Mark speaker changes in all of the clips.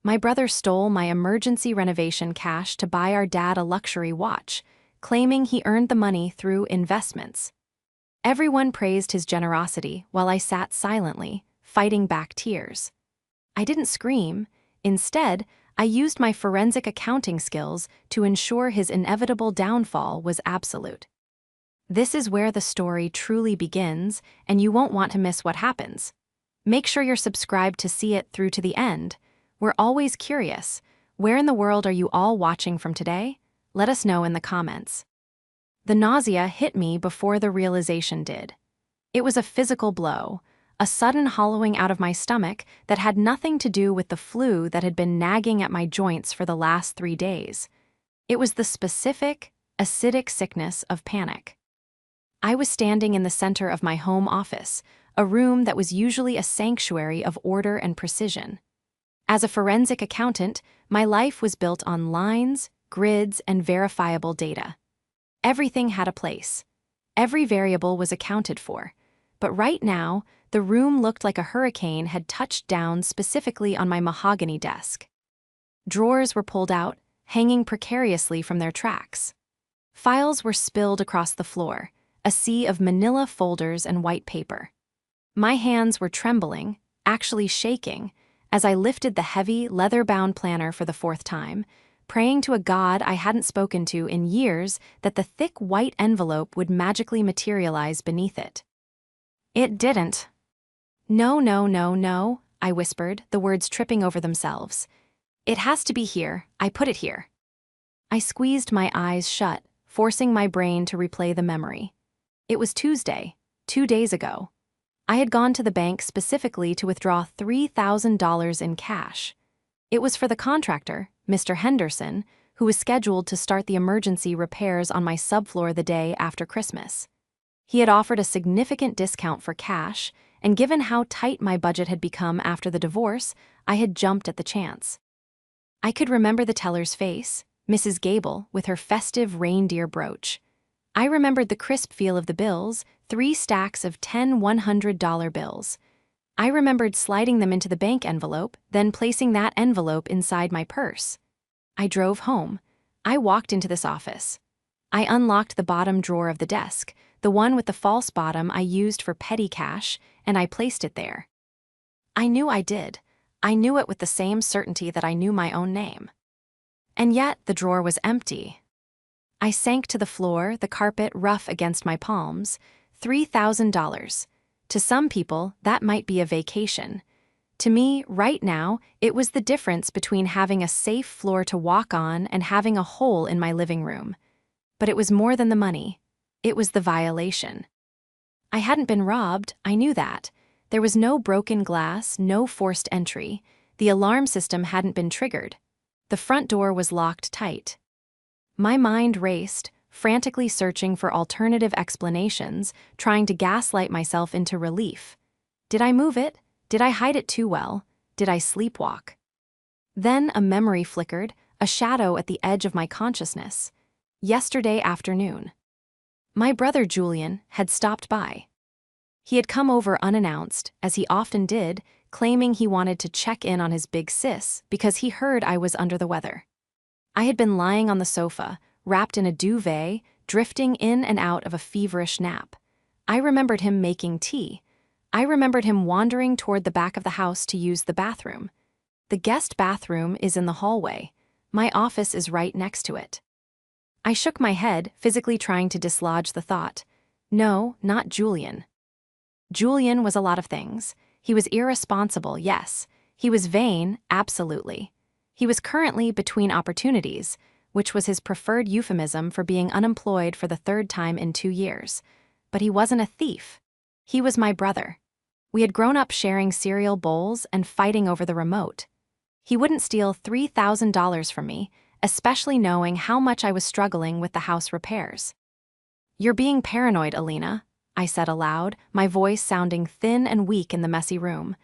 Speaker 1: My brother stole my emergency renovation cash to buy our dad a luxury watch, claiming he earned the money through investments. Everyone praised his generosity while I sat silently, fighting back tears. I didn't scream. Instead, I used my forensic accounting skills to ensure his inevitable downfall was absolute. This is where the story truly begins, and you won't want to miss what happens. Make sure you're subscribed to see it through to the end. We're always curious. Where in the world are you all watching from today? Let us know in the comments. The nausea hit me before the realization did. It was a physical blow, a sudden hollowing out of my stomach that had nothing to do with the flu that had been nagging at my joints for the last 3 days. It was the specific, acidic sickness of panic. I was standing in the center of my home office, a room that was usually a sanctuary of order and precision. As a forensic accountant, my life was built on lines, grids, and verifiable data. Everything had a place. Every variable was accounted for. But right now, the room looked like a hurricane had touched down specifically on my mahogany desk. Drawers were pulled out, hanging precariously from their tracks. Files were spilled across the floor, a sea of manila folders and white paper. My hands were trembling, actually shaking, as I lifted the heavy, leather-bound planner for the 4th time, praying to a god I hadn't spoken to in years that the thick white envelope would magically materialize beneath it. It didn't. No, no, no, no, I whispered, the words tripping over themselves. It has to be here. I put it here. I squeezed my eyes shut, forcing my brain to replay the memory. It was Tuesday, 2 days ago. I had gone to the bank specifically to withdraw $3,000 in cash. It was for the contractor, Mr. Henderson, who was scheduled to start the emergency repairs on my subfloor the day after Christmas. He had offered a significant discount for cash, and given how tight my budget had become after the divorce, I had jumped at the chance. I could remember the teller's face, Mrs. Gable, with her festive reindeer brooch. I remembered the crisp feel of the bills, 3 stacks of 10 $100 bills. I remembered sliding them into the bank envelope, then placing that envelope inside my purse. I drove home. I walked into this office. I unlocked the bottom drawer of the desk, the one with the false bottom I used for petty cash, and I placed it there. I knew I did. I knew it with the same certainty that I knew my own name. And yet the drawer was empty. I sank to the floor, the carpet rough against my palms. $3,000. To some people, that might be a vacation. To me, right now, it was the difference between having a safe floor to walk on and having a hole in my living room. But it was more than the money. It was the violation. I hadn't been robbed, I knew that. There was no broken glass, no forced entry. The alarm system hadn't been triggered. The front door was locked tight. My mind raced, frantically searching for alternative explanations, trying to gaslight myself into relief. Did I move it? Did I hide it too well? Did I sleepwalk? Then a memory flickered, a shadow at the edge of my consciousness. Yesterday afternoon. My brother Julian had stopped by. He had come over unannounced, as he often did, claiming he wanted to check in on his big sis because he heard I was under the weather. I had been lying on the sofa, wrapped in a duvet, drifting in and out of a feverish nap. I remembered him making tea. I remembered him wandering toward the back of the house to use the bathroom. The guest bathroom is in the hallway. My office is right next to it. I shook my head, physically trying to dislodge the thought. No, not Julian. Julian was a lot of things. He was irresponsible, yes. He was vain, absolutely. He was currently between opportunities, which was his preferred euphemism for being unemployed for the 3rd time in 2 years. But he wasn't a thief. He was my brother. We had grown up sharing cereal bowls and fighting over the remote. He wouldn't steal $3,000 from me, especially knowing how much I was struggling with the house repairs. "You're being paranoid, Alina," I said aloud, my voice sounding thin and weak in the messy room.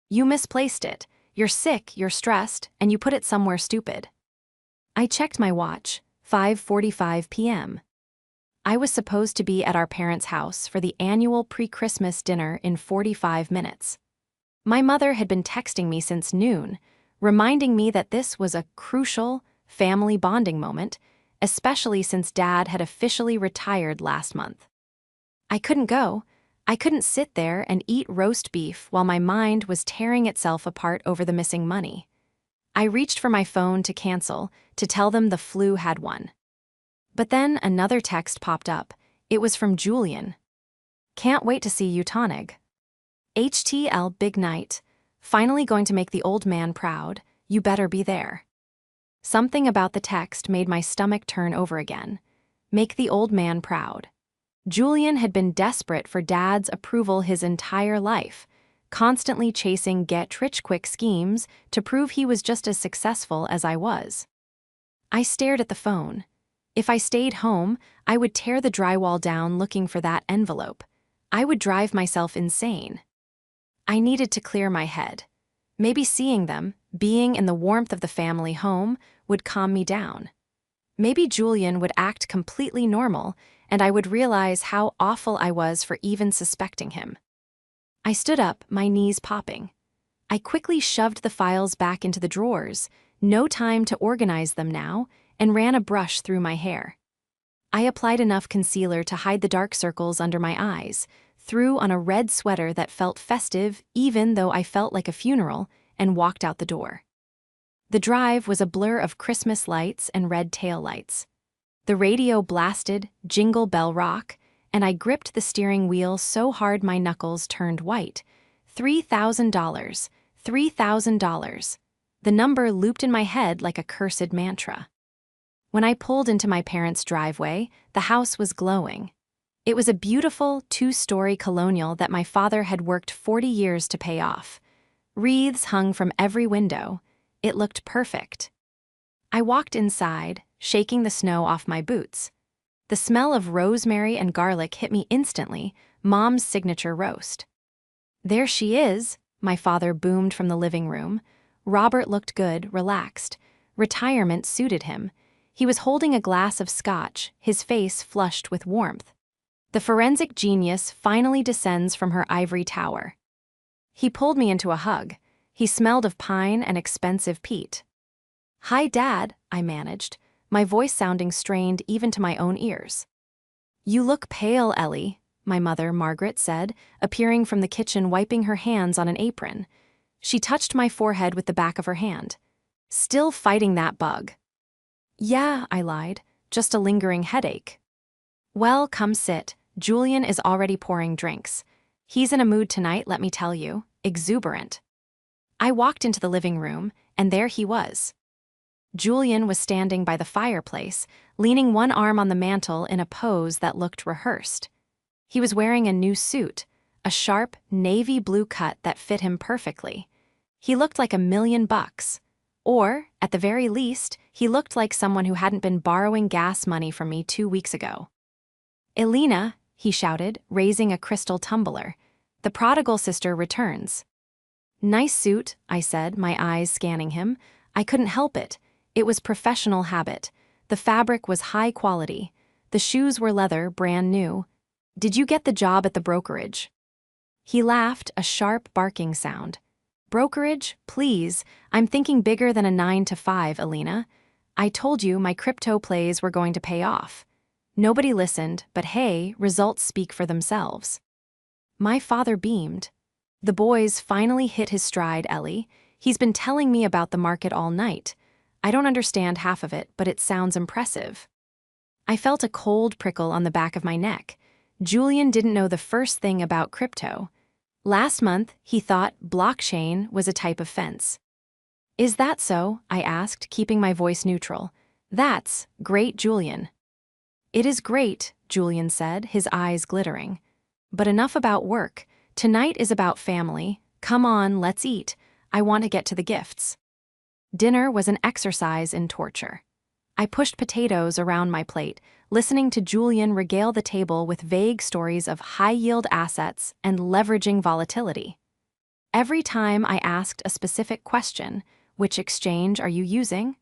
Speaker 1: "You misplaced it. You're sick, you're stressed, and you put it somewhere stupid." I checked my watch, 5:45 p.m. I was supposed to be at our parents' house for the annual pre-Christmas dinner in 45 minutes. My mother had been texting me since noon, reminding me that this was a crucial family bonding moment, especially since Dad had officially retired last month. I couldn't go. I couldn't sit there and eat roast beef while my mind was tearing itself apart over the missing money. I reached for my phone to cancel, to tell them the flu had won. But then another text popped up. It was from Julian. "Can't wait to see you, Tonic. HTL big night. Finally going to make the old man proud. You better be there." Something about the text made my stomach turn over again. Make the old man proud. Julian had been desperate for Dad's approval his entire life, constantly chasing get-rich-quick schemes to prove he was just as successful as I was. I stared at the phone. If I stayed home, I would tear the drywall down looking for that envelope. I would drive myself insane. I needed to clear my head. Maybe seeing them, being in the warmth of the family home, would calm me down. Maybe Julian would act completely normal, and I would realize how awful I was for even suspecting him. I stood up, my knees popping. I quickly shoved the files back into the drawers, no time to organize them now, and ran a brush through my hair. I applied enough concealer to hide the dark circles under my eyes, threw on a red sweater that felt festive even though I felt like a funeral, and walked out the door. The drive was a blur of Christmas lights and red taillights. The radio blasted Jingle Bell Rock, and I gripped the steering wheel so hard my knuckles turned white. $3,000. $3,000. The number looped in my head like a cursed mantra. When I pulled into my parents' driveway, the house was glowing. It was a beautiful two-story colonial that my father had worked 40 years to pay off. Wreaths hung from every window. It looked perfect. I walked inside, shaking the snow off my boots. The smell of rosemary and garlic hit me instantly, Mom's signature roast. "There she is," my father boomed from the living room. Robert looked good, relaxed. Retirement suited him. He was holding a glass of scotch, his face flushed with warmth. The forensic genius finally descends from her ivory tower. He pulled me into a hug. He smelled of pine and expensive peat. "Hi, Dad," I managed, my voice sounding strained even to my own ears. "You look pale, Ellie," my mother, Margaret, said, appearing from the kitchen wiping her hands on an apron. She touched my forehead with the back of her hand. "Still fighting that bug?" "Yeah," I lied, "just a lingering headache." "Well, come sit. Julian is already pouring drinks. He's in a mood tonight, let me tell you, exuberant." I walked into the living room, and there he was. Julian was standing by the fireplace, leaning one arm on the mantel in a pose that looked rehearsed. He was wearing a new suit, a sharp, navy blue cut that fit him perfectly. He looked like $1,000,000. Or, at the very least, he looked like someone who hadn't been borrowing gas money from me 2 weeks ago. "Elena," he shouted, raising a crystal tumbler. "The prodigal sister returns." "Nice suit," I said, my eyes scanning him. I couldn't help it. It was professional habit. The fabric was high quality. The shoes were leather, brand new. "Did you get the job at the brokerage?" He laughed, a sharp barking sound. "Brokerage? Please, I'm thinking bigger than a 9 to 5, Elena. I told you my crypto plays were going to pay off." Nobody listened, but hey, results speak for themselves. My father beamed. "The boy's finally hit his stride, Ellie. He's been telling me about the market all night. I don't understand half of it, but it sounds impressive." I felt a cold prickle on the back of my neck. Julian didn't know the first thing about crypto. Last month, he thought blockchain was a type of fence. "Is that so?" I asked, keeping my voice neutral. "That's great, Julian." "It is great," Julian said, his eyes glittering. "But enough about work. Tonight is about family. Come on, let's eat. I want to get to the gifts." Dinner was an exercise in torture. I pushed potatoes around my plate, listening to Julian regale the table with vague stories of high-yield assets and leveraging volatility. Every time I asked a specific question, "Which exchange are you using?"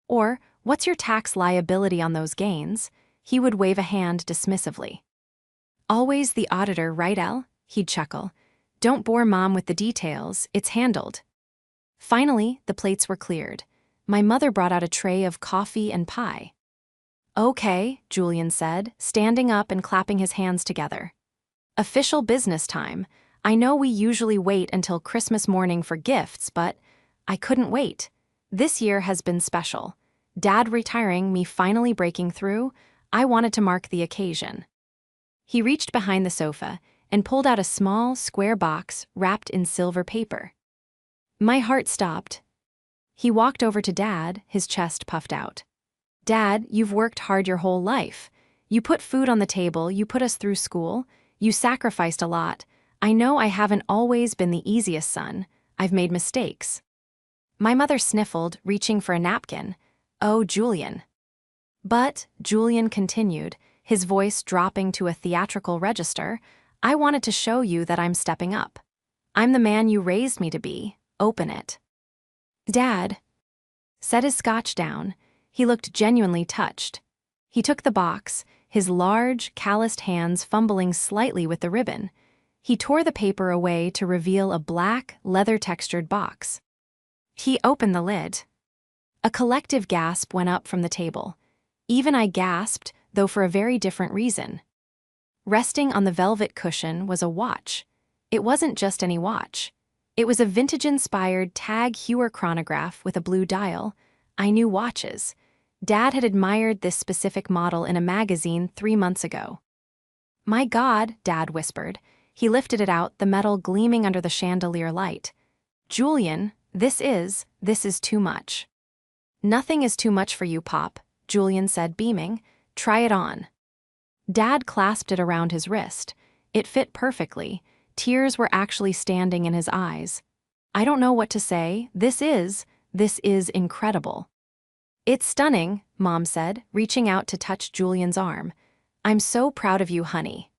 Speaker 1: or "What's your tax liability on those gains?" he would wave a hand dismissively. "Always the auditor, right, El?" He'd chuckle. "Don't bore Mom with the details, it's handled." Finally, the plates were cleared. My mother brought out a tray of coffee and pie. "Okay," Julian said, standing up and clapping his hands together. "Official business time. I know we usually wait until Christmas morning for gifts, but I couldn't wait. This year has been special. Dad retiring, me finally breaking through. I wanted to mark the occasion." He reached behind the sofa and pulled out a small, square box wrapped in silver paper. My heart stopped. He walked over to Dad, his chest puffed out. "Dad, you've worked hard your whole life. You put food on the table, you put us through school, you sacrificed a lot. I know I haven't always been the easiest son. I've made mistakes." My mother sniffled, reaching for a napkin. "Oh, Julian." "But," Julian continued, his voice dropping to a theatrical register, "I wanted to show you that I'm stepping up. I'm the man you raised me to be. Open it." Dad set his scotch down. He looked genuinely touched. He took the box, his large, calloused hands fumbling slightly with the ribbon. He tore the paper away to reveal a black, leather-textured box. He opened the lid. A collective gasp went up from the table. Even I gasped, though for a very different reason. Resting on the velvet cushion was a watch. It wasn't just any watch. It was a vintage-inspired Tag Heuer chronograph with a blue dial. I knew watches. Dad had admired this specific model in a magazine 3 months ago. "My God," Dad whispered. He lifted it out, the metal gleaming under the chandelier light. "Julian, this is too much." "Nothing is too much for you, Pop," Julian said, beaming. "Try it on." Dad clasped it around his wrist. It fit perfectly. Tears were actually standing in his eyes. "I don't know what to say. This is incredible." "It's stunning," Mom said, reaching out to touch Julian's arm. "I'm so proud of you, honey."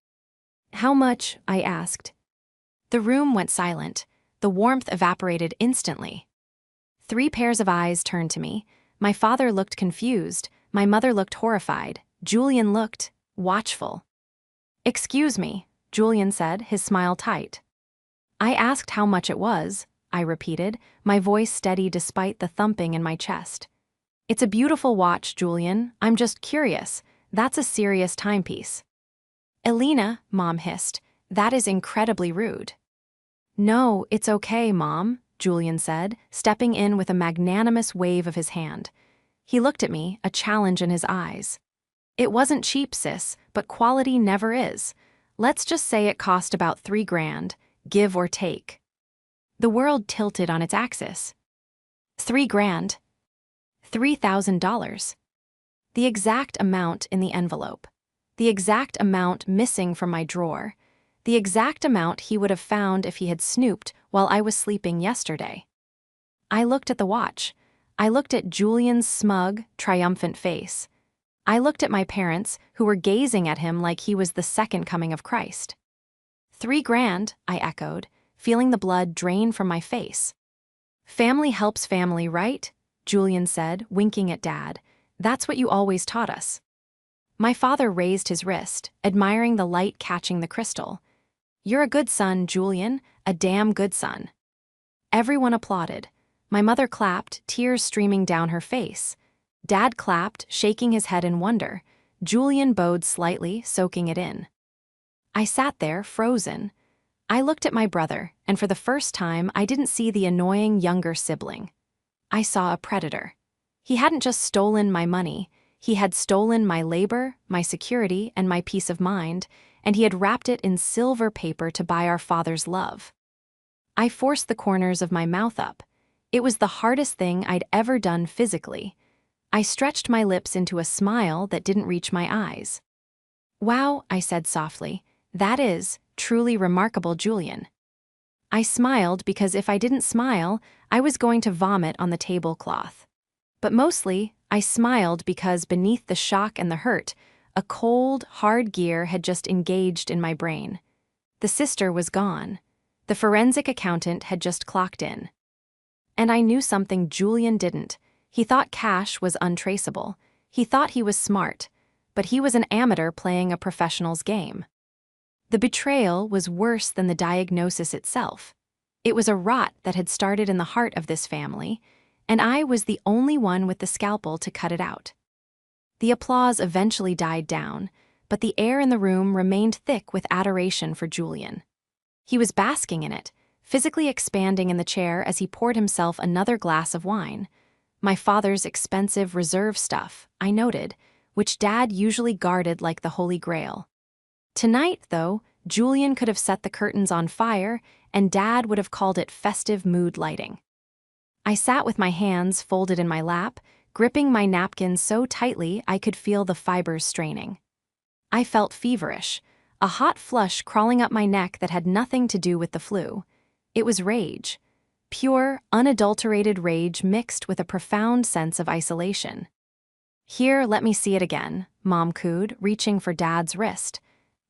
Speaker 1: "How much?" I asked. The room went silent. The warmth evaporated instantly. 3 pairs of eyes turned to me. My father looked confused. My mother looked horrified. Julian looked watchful. "Excuse me," Julian said, his smile tight. "I asked how much it was," I repeated, my voice steady despite the thumping in my chest. "It's a beautiful watch, Julian. I'm just curious. That's a serious timepiece." "Elena," Mom hissed, "that is incredibly rude." "No, it's okay, Mom," Julian said, stepping in with a magnanimous wave of his hand. He looked at me, a challenge in his eyes. "It wasn't cheap, sis, but quality never is. Let's just say it cost about $3,000, give or take." The world tilted on its axis. $3,000. $3,000. The exact amount in the envelope. The exact amount missing from my drawer. The exact amount he would have found if he had snooped while I was sleeping yesterday. I looked at the watch. I looked at Julian's smug, triumphant face. I looked at my parents, who were gazing at him like he was the second coming of Christ. $3,000, I echoed, feeling the blood drain from my face. "Family helps family, right?" Julian said, winking at Dad. "That's what you always taught us." My father raised his wrist, admiring the light catching the crystal. "You're a good son, Julian, a damn good son." Everyone applauded. My mother clapped, tears streaming down her face. Dad clapped, shaking his head in wonder. Julian bowed slightly, soaking it in. I sat there, frozen. I looked at my brother, and for the first time, I didn't see the annoying younger sibling. I saw a predator. He hadn't just stolen my money. He had stolen my labor, my security, and my peace of mind, and he had wrapped it in silver paper to buy our father's love. I forced the corners of my mouth up. It was the hardest thing I'd ever done physically. I stretched my lips into a smile that didn't reach my eyes. "Wow," I said softly, "that is truly remarkable, Julian." I smiled because if I didn't smile, I was going to vomit on the tablecloth. But mostly, I smiled because beneath the shock and the hurt, a cold, hard gear had just engaged in my brain. The sister was gone. The forensic accountant had just clocked in. And I knew something Julian didn't. He thought cash was untraceable. He thought he was smart, but he was an amateur playing a professional's game. The betrayal was worse than the diagnosis itself. It was a rot that had started in the heart of this family, and I was the only one with the scalpel to cut it out. The applause eventually died down, but the air in the room remained thick with adoration for Julian. He was basking in it, physically expanding in the chair as he poured himself another glass of wine. My father's expensive reserve stuff, I noted, which Dad usually guarded like the Holy Grail. Tonight, though, Julian could have set the curtains on fire, and Dad would have called it festive mood lighting. I sat with my hands folded in my lap, gripping my napkin so tightly I could feel the fibers straining. I felt feverish, a hot flush crawling up my neck that had nothing to do with the flu. It was rage. Pure, unadulterated rage mixed with a profound sense of isolation. "Here, let me see it again," Mom cooed, reaching for Dad's wrist.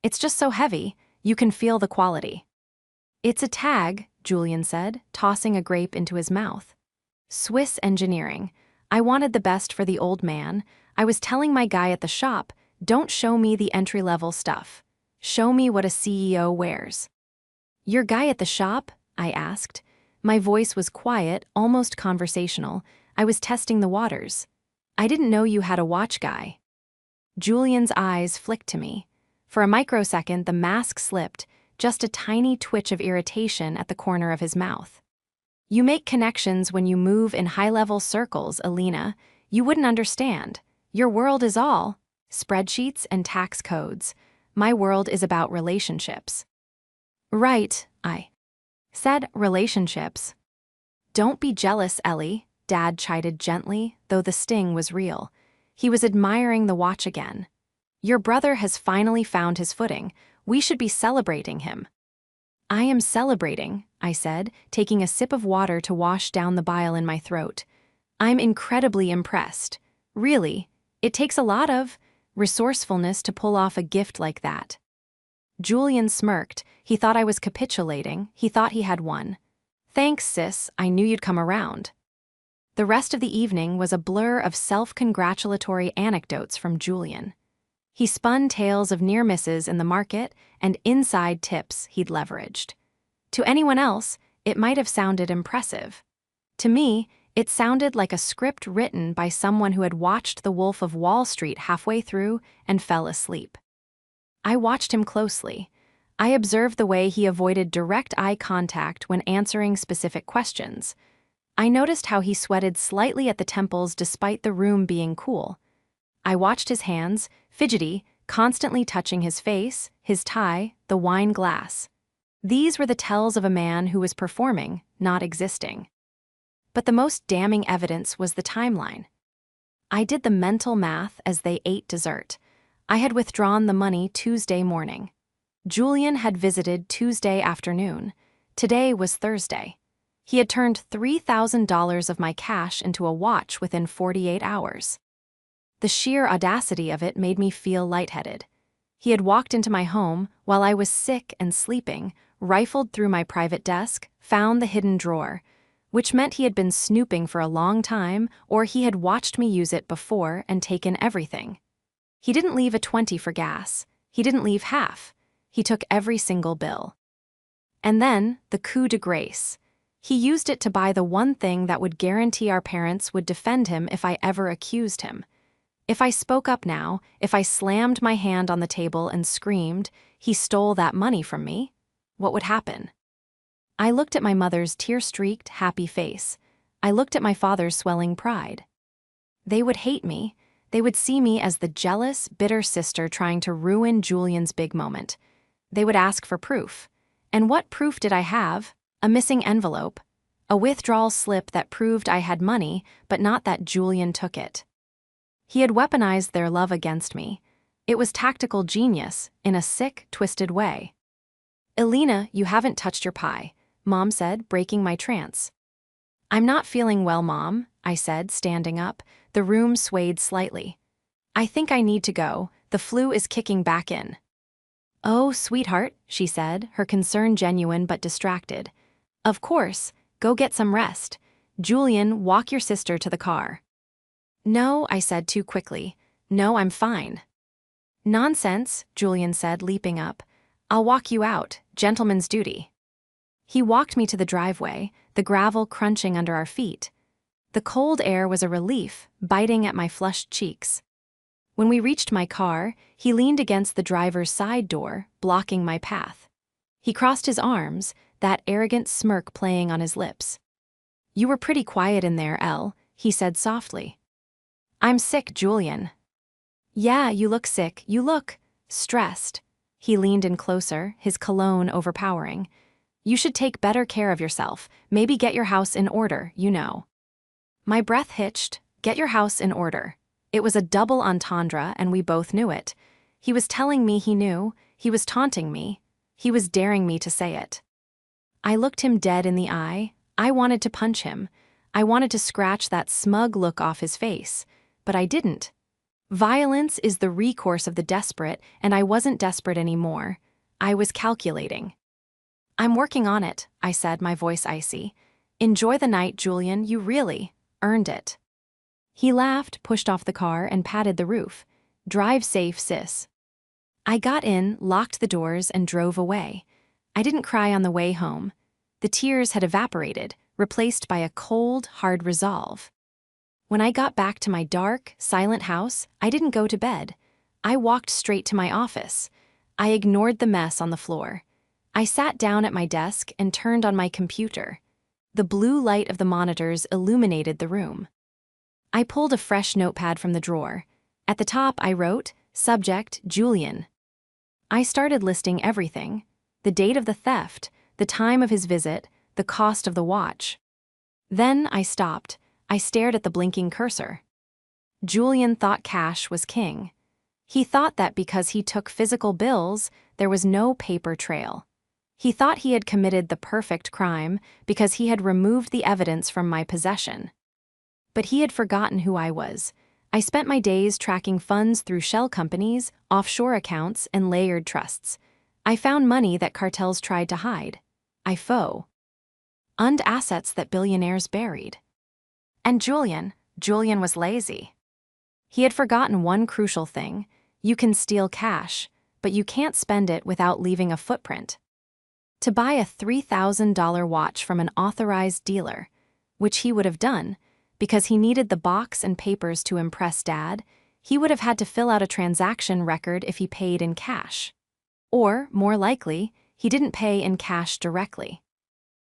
Speaker 1: "It's just so heavy, you can feel the quality." "It's a tag," Julian said, tossing a grape into his mouth. "Swiss engineering. I wanted the best for the old man. I was telling my guy at the shop, don't show me the entry-level stuff. Show me what a CEO wears." "Your guy at the shop?" I asked. My voice was quiet, almost conversational. I was testing the waters. "I didn't know you had a watch guy." Julian's eyes flicked to me. For a microsecond, the mask slipped, just a tiny twitch of irritation at the corner of his mouth. "You make connections when you move in high-level circles, Alina. You wouldn't understand. Your world is all spreadsheets and tax codes. My world is about relationships." "Right," I said, "relationships." "Don't be jealous, Ellie," Dad chided gently, though the sting was real. He was admiring the watch again. "Your brother has finally found his footing. We should be celebrating him." "I am celebrating," I said, taking a sip of water to wash down the bile in my throat. "I'm incredibly impressed. Really, it takes a lot of resourcefulness to pull off a gift like that." Julian smirked. He thought I was capitulating. He thought he had won. "Thanks, sis. I knew you'd come around." The rest of the evening was a blur of self-congratulatory anecdotes from Julian. He spun tales of near misses in the market and inside tips he'd leveraged. To anyone else, it might have sounded impressive. To me, it sounded like a script written by someone who had watched The Wolf of Wall Street halfway through and fell asleep. I watched him closely. I observed the way he avoided direct eye contact when answering specific questions. I noticed how he sweated slightly at the temples despite the room being cool. I watched his hands, fidgety, constantly touching his face, his tie, the wine glass. These were the tells of a man who was performing, not existing. But the most damning evidence was the timeline. I did the mental math as they ate dessert. I had withdrawn the money Tuesday morning. Julian had visited Tuesday afternoon. Today was Thursday. He had turned $3,000 of my cash into a watch within 48 hours. The sheer audacity of it made me feel lightheaded. He had walked into my home while I was sick and sleeping, rifled through my private desk, found the hidden drawer, which meant he had been snooping for a long time, or he had watched me use it before and taken everything. He didn't leave a 20 for gas. He didn't leave half. He took every single bill. And then, the coup de grace. He used it to buy the one thing that would guarantee our parents would defend him if I ever accused him. If I spoke up now, if I slammed my hand on the table and screamed, "He stole that money from me," what would happen? I looked at my mother's tear-streaked, happy face. I looked at my father's swelling pride. They would hate me. They would see me as the jealous, bitter sister trying to ruin Julian's big moment. They would ask for proof. And what proof did I have? A missing envelope. A withdrawal slip that proved I had money, but not that Julian took it. He had weaponized their love against me. It was tactical genius, in a sick, twisted way. "Alina, you haven't touched your pie," Mom said, breaking my trance. "I'm not feeling well, Mom," I said, standing up. The room swayed slightly. "I think I need to go. The flu is kicking back in." "Oh, sweetheart," she said, her concern genuine but distracted. "Of course, go get some rest. Julian, walk your sister to the car." "No," I said too quickly. "No, I'm fine." "Nonsense," Julian said, leaping up. "I'll walk you out, gentleman's duty." He walked me to the driveway, the gravel crunching under our feet. The cold air was a relief, biting at my flushed cheeks. When we reached my car, he leaned against the driver's side door, blocking my path. He crossed his arms, that arrogant smirk playing on his lips. "You were pretty quiet in there, Elle," he said softly. "I'm sick, Julian." "Yeah, you look sick, you look stressed." He leaned in closer, his cologne overpowering. "You should take better care of yourself, maybe get your house in order, you know." My breath hitched. Get your house in order. It was a double entendre, and we both knew it. He was telling me he knew, he was taunting me, he was daring me to say it. I looked him dead in the eye. I wanted to punch him. I wanted to scratch that smug look off his face, but I didn't. Violence is the recourse of the desperate, and I wasn't desperate anymore. I was calculating. "I'm working on it," I said, my voice icy. "Enjoy the night, Julian, you really earned it." He laughed, pushed off the car, and patted the roof. "Drive safe, sis." I got in, locked the doors, and drove away. I didn't cry on the way home. The tears had evaporated, replaced by a cold, hard resolve. When I got back to my dark, silent house, I didn't go to bed. I walked straight to my office. I ignored the mess on the floor. I sat down at my desk and turned on my computer. The blue light of the monitors illuminated the room. I pulled a fresh notepad from the drawer. At the top, I wrote, "Subject, Julian." I started listing everything: the date of the theft, the time of his visit, the cost of the watch. Then I stopped. I stared at the blinking cursor. Julian thought cash was king. He thought that because he took physical bills, there was no paper trail. He thought he had committed the perfect crime because he had removed the evidence from my possession. But he had forgotten who I was. I spent my days tracking funds through shell companies, offshore accounts, and layered trusts. I found money that cartels tried to hide. I found assets that billionaires buried. And Julian was lazy. He had forgotten one crucial thing: you can steal cash, but you can't spend it without leaving a footprint. To buy a $3,000 watch from an authorized dealer, which he would have done, because he needed the box and papers to impress Dad, he would have had to fill out a transaction record if he paid in cash. Or, more likely, he didn't pay in cash directly.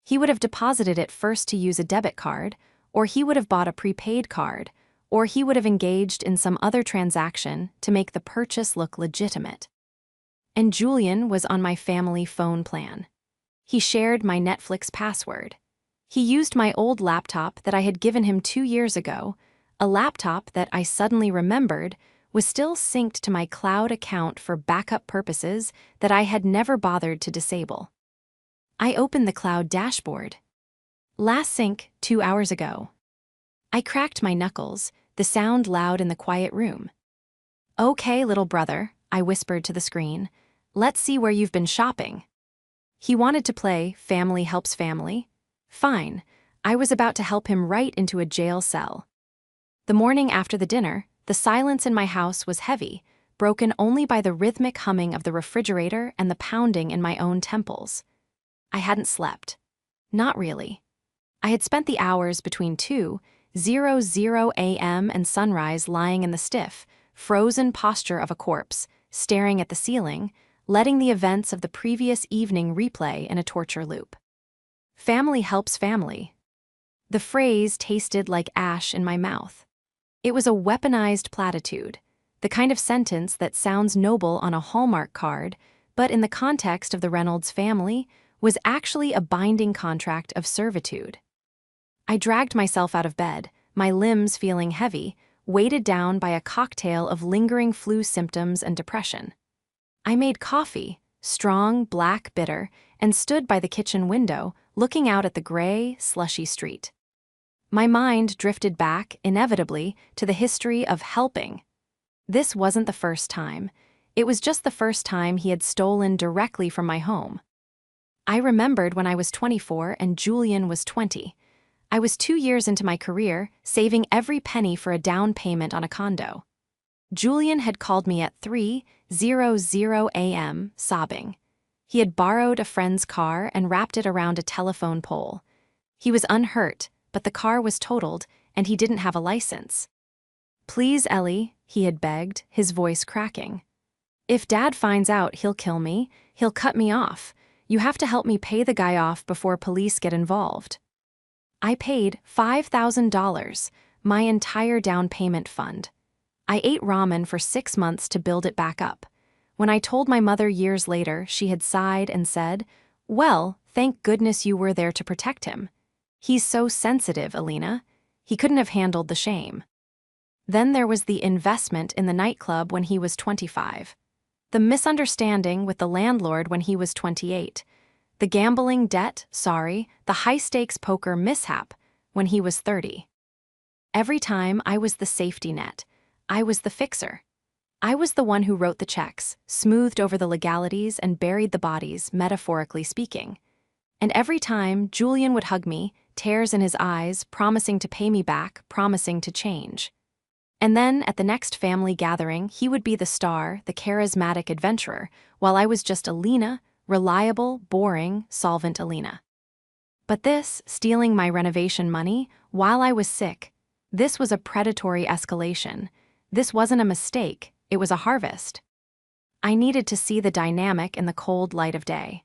Speaker 1: He would have deposited it first to use a debit card, or he would have bought a prepaid card, or he would have engaged in some other transaction to make the purchase look legitimate. And Julian was on my family phone plan. He shared my Netflix password. He used my old laptop that I had given him 2 years ago, a laptop that I suddenly remembered was still synced to my cloud account for backup purposes that I had never bothered to disable. I opened the cloud dashboard. Last sync 2 hours ago. I cracked my knuckles, the sound loud in the quiet room. "Okay, little brother," I whispered to the screen. "Let's see where you've been shopping." He wanted to play Family Helps Family. Fine, I was about to help him right into a jail cell. The morning after the dinner, the silence in my house was heavy, broken only by the rhythmic humming of the refrigerator and the pounding in my own temples. I hadn't slept. Not really. I had spent the hours between 2:00 a.m. and sunrise lying in the stiff, frozen posture of a corpse, staring at the ceiling, letting the events of the previous evening replay in a torture loop. Family helps family. The phrase tasted like ash in my mouth. It was a weaponized platitude, the kind of sentence that sounds noble on a Hallmark card, but in the context of the Reynolds family, was actually a binding contract of servitude. I dragged myself out of bed, my limbs feeling heavy, weighted down by a cocktail of lingering flu symptoms and depression. I made coffee, strong, black, bitter, and stood by the kitchen window, looking out at the gray, slushy street. My mind drifted back, inevitably, to the history of helping. This wasn't the first time. It was just the first time he had stolen directly from my home. I remembered when I was 24 and Julian was 20. I was 2 years into my career, saving every penny for a down payment on a condo. Julian had called me at 3:00 a.m., sobbing. He had borrowed a friend's car and wrapped it around a telephone pole. He was unhurt, but the car was totaled, and he didn't have a license. "Please, Ellie," he had begged, his voice cracking. "If Dad finds out, he'll kill me. He'll cut me off. You have to help me pay the guy off before police get involved." I paid $5,000, my entire down payment fund. I ate ramen for 6 months to build it back up. When I told my mother years later, she had sighed and said, "Well, thank goodness you were there to protect him. He's so sensitive, Alina. He couldn't have handled the shame." Then there was the investment in the nightclub when he was 25. The misunderstanding with the landlord when he was 28. The gambling debt, the high-stakes poker mishap when he was 30. Every time I was the safety net. I was the fixer. I was the one who wrote the checks, smoothed over the legalities, and buried the bodies, metaphorically speaking. And every time Julian would hug me, tears in his eyes, promising to pay me back, promising to change. And then, at the next family gathering, he would be the star, the charismatic adventurer, while I was just Alina, reliable, boring, solvent Alina. But this, stealing my renovation money, while I was sick, this was a predatory escalation. This wasn't a mistake, it was a harvest. I needed to see the dynamic in the cold light of day.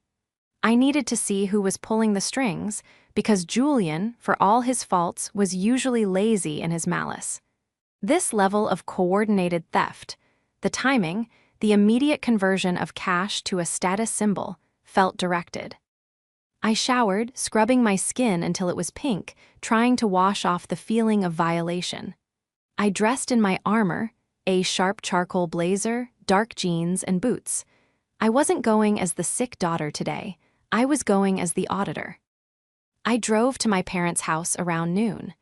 Speaker 1: I needed to see who was pulling the strings, because Julian, for all his faults, was usually lazy in his malice. This level of coordinated theft, the timing, the immediate conversion of cash to a status symbol, felt directed. I showered, scrubbing my skin until it was pink, trying to wash off the feeling of violation. I dressed in my armor, a sharp charcoal blazer, dark jeans, and boots. I wasn't going as the sick daughter today. I was going as the auditor. I drove to my parents' house around noon.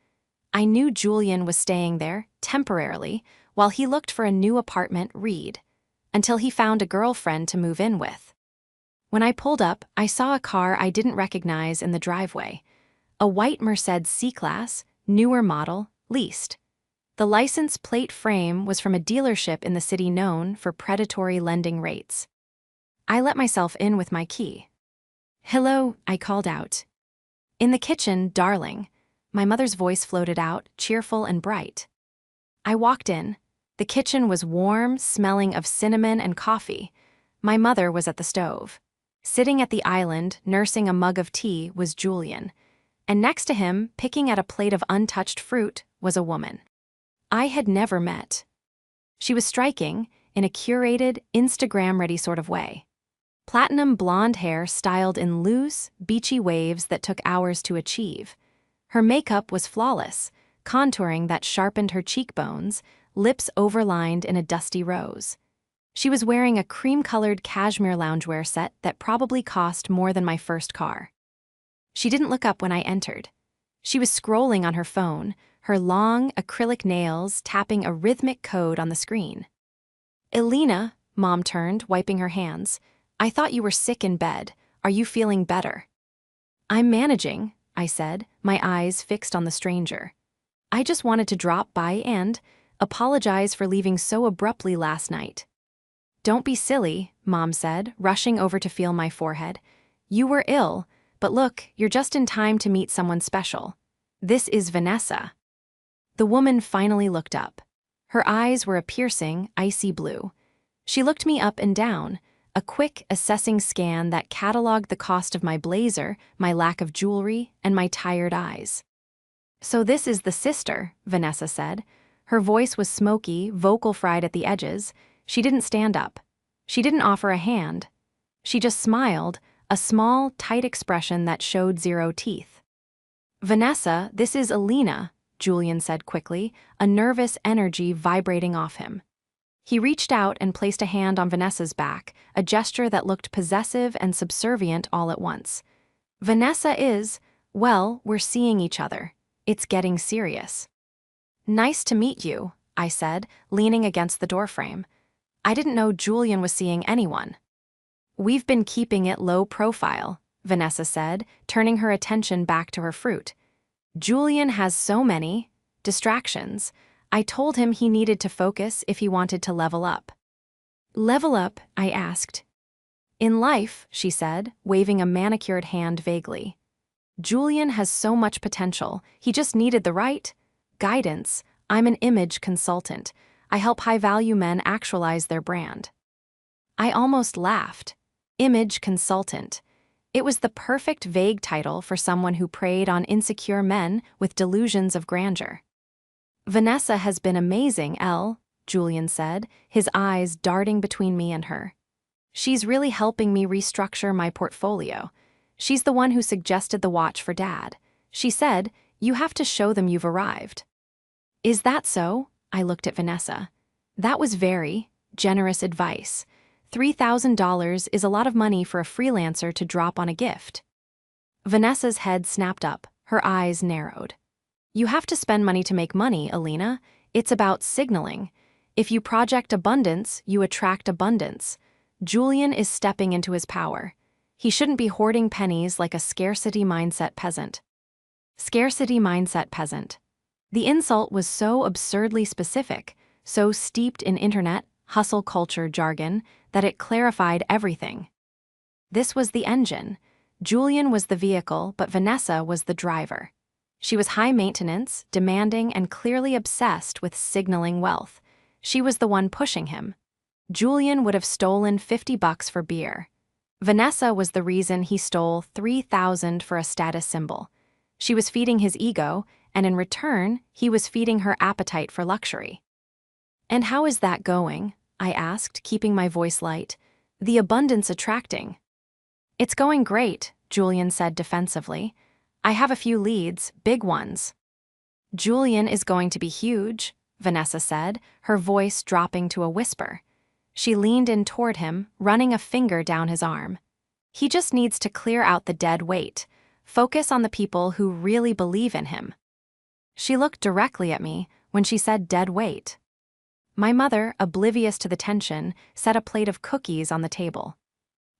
Speaker 1: I knew Julian was staying there, temporarily, while he looked for a new apartment, until he found a girlfriend to move in with. When I pulled up, I saw a car I didn't recognize in the driveway. A white Mercedes C-Class, newer model, leased. The license plate frame was from a dealership in the city known for predatory lending rates. I let myself in with my key. "Hello," I called out. "In the kitchen, darling." My mother's voice floated out, cheerful and bright. I walked in. The kitchen was warm, smelling of cinnamon and coffee. My mother was at the stove. Sitting at the island, nursing a mug of tea, was Julian. And next to him, picking at a plate of untouched fruit, was a woman I had never met. She was striking, in a curated, Instagram-ready sort of way. Platinum blonde hair styled in loose, beachy waves that took hours to achieve. Her makeup was flawless, contouring that sharpened her cheekbones, lips overlined in a dusty rose. She was wearing a cream-colored cashmere loungewear set that probably cost more than my first car. She didn't look up when I entered. She was scrolling on her phone, her long, acrylic nails tapping a rhythmic code on the screen. "Elena," Mom turned, wiping her hands. "I thought you were sick in bed. Are you feeling better?" "I'm managing," I said, my eyes fixed on the stranger. "I just wanted to drop by and apologize for leaving so abruptly last night." "Don't be silly," Mom said, rushing over to feel my forehead. "You were ill, but look, you're just in time to meet someone special. This is Vanessa." The woman finally looked up. Her eyes were a piercing, icy blue. She looked me up and down, a quick, assessing scan that cataloged the cost of my blazer, my lack of jewelry, and my tired eyes. "So this is the sister," Vanessa said. Her voice was smoky, vocal-fried at the edges. She didn't stand up. She didn't offer a hand. She just smiled, a small, tight expression that showed 0 teeth. "Vanessa, this is Alina," Julian said quickly, a nervous energy vibrating off him. He reached out and placed a hand on Vanessa's back, a gesture that looked possessive and subservient all at once. "Vanessa is, well, we're seeing each other. It's getting serious." "Nice to meet you," I said, leaning against the doorframe. I didn't know Julian was seeing anyone. "We've been keeping it low profile," Vanessa said, turning her attention back to her fruit. "Julian has so many distractions. I told him he needed to focus if he wanted to level up." "Level up?" I asked. In life, she said, waving a manicured hand vaguely. Julian has so much potential, he just needed the right guidance. I'm an image consultant. I help high-value men actualize their brand. I almost laughed. Image consultant. It was the perfect vague title for someone who preyed on insecure men with delusions of grandeur. Vanessa has been amazing, Elle, Julian said, his eyes darting between me and her. She's really helping me restructure my portfolio. She's the one who suggested the watch for Dad. She said, "You have to show them you've arrived." Is that so? I looked at Vanessa. That was very generous advice. $3,000 is a lot of money for a freelancer to drop on a gift. Vanessa's head snapped up, her eyes narrowed. You have to spend money to make money, Alina. It's about signaling. If you project abundance, you attract abundance. Julian is stepping into his power. He shouldn't be hoarding pennies like a scarcity mindset peasant. Scarcity mindset peasant. The insult was so absurdly specific, so steeped in internet, hustle culture jargon, that it clarified everything. This was the engine. Julian was the vehicle, but Vanessa was the driver. She was high maintenance, demanding, and clearly obsessed with signaling wealth. She was the one pushing him. Julian would have stolen $50 for beer. Vanessa was the reason he stole $3,000 for a status symbol. She was feeding his ego, and in return, he was feeding her appetite for luxury. And how is that going? I asked, keeping my voice light. The abundance attracting. It's going great, Julian said defensively. I have a few leads, big ones. Julian is going to be huge, Vanessa said, her voice dropping to a whisper. She leaned in toward him, running a finger down his arm. He just needs to clear out the dead weight, focus on the people who really believe in him. She looked directly at me when she said dead weight. My mother, oblivious to the tension, set a plate of cookies on the table.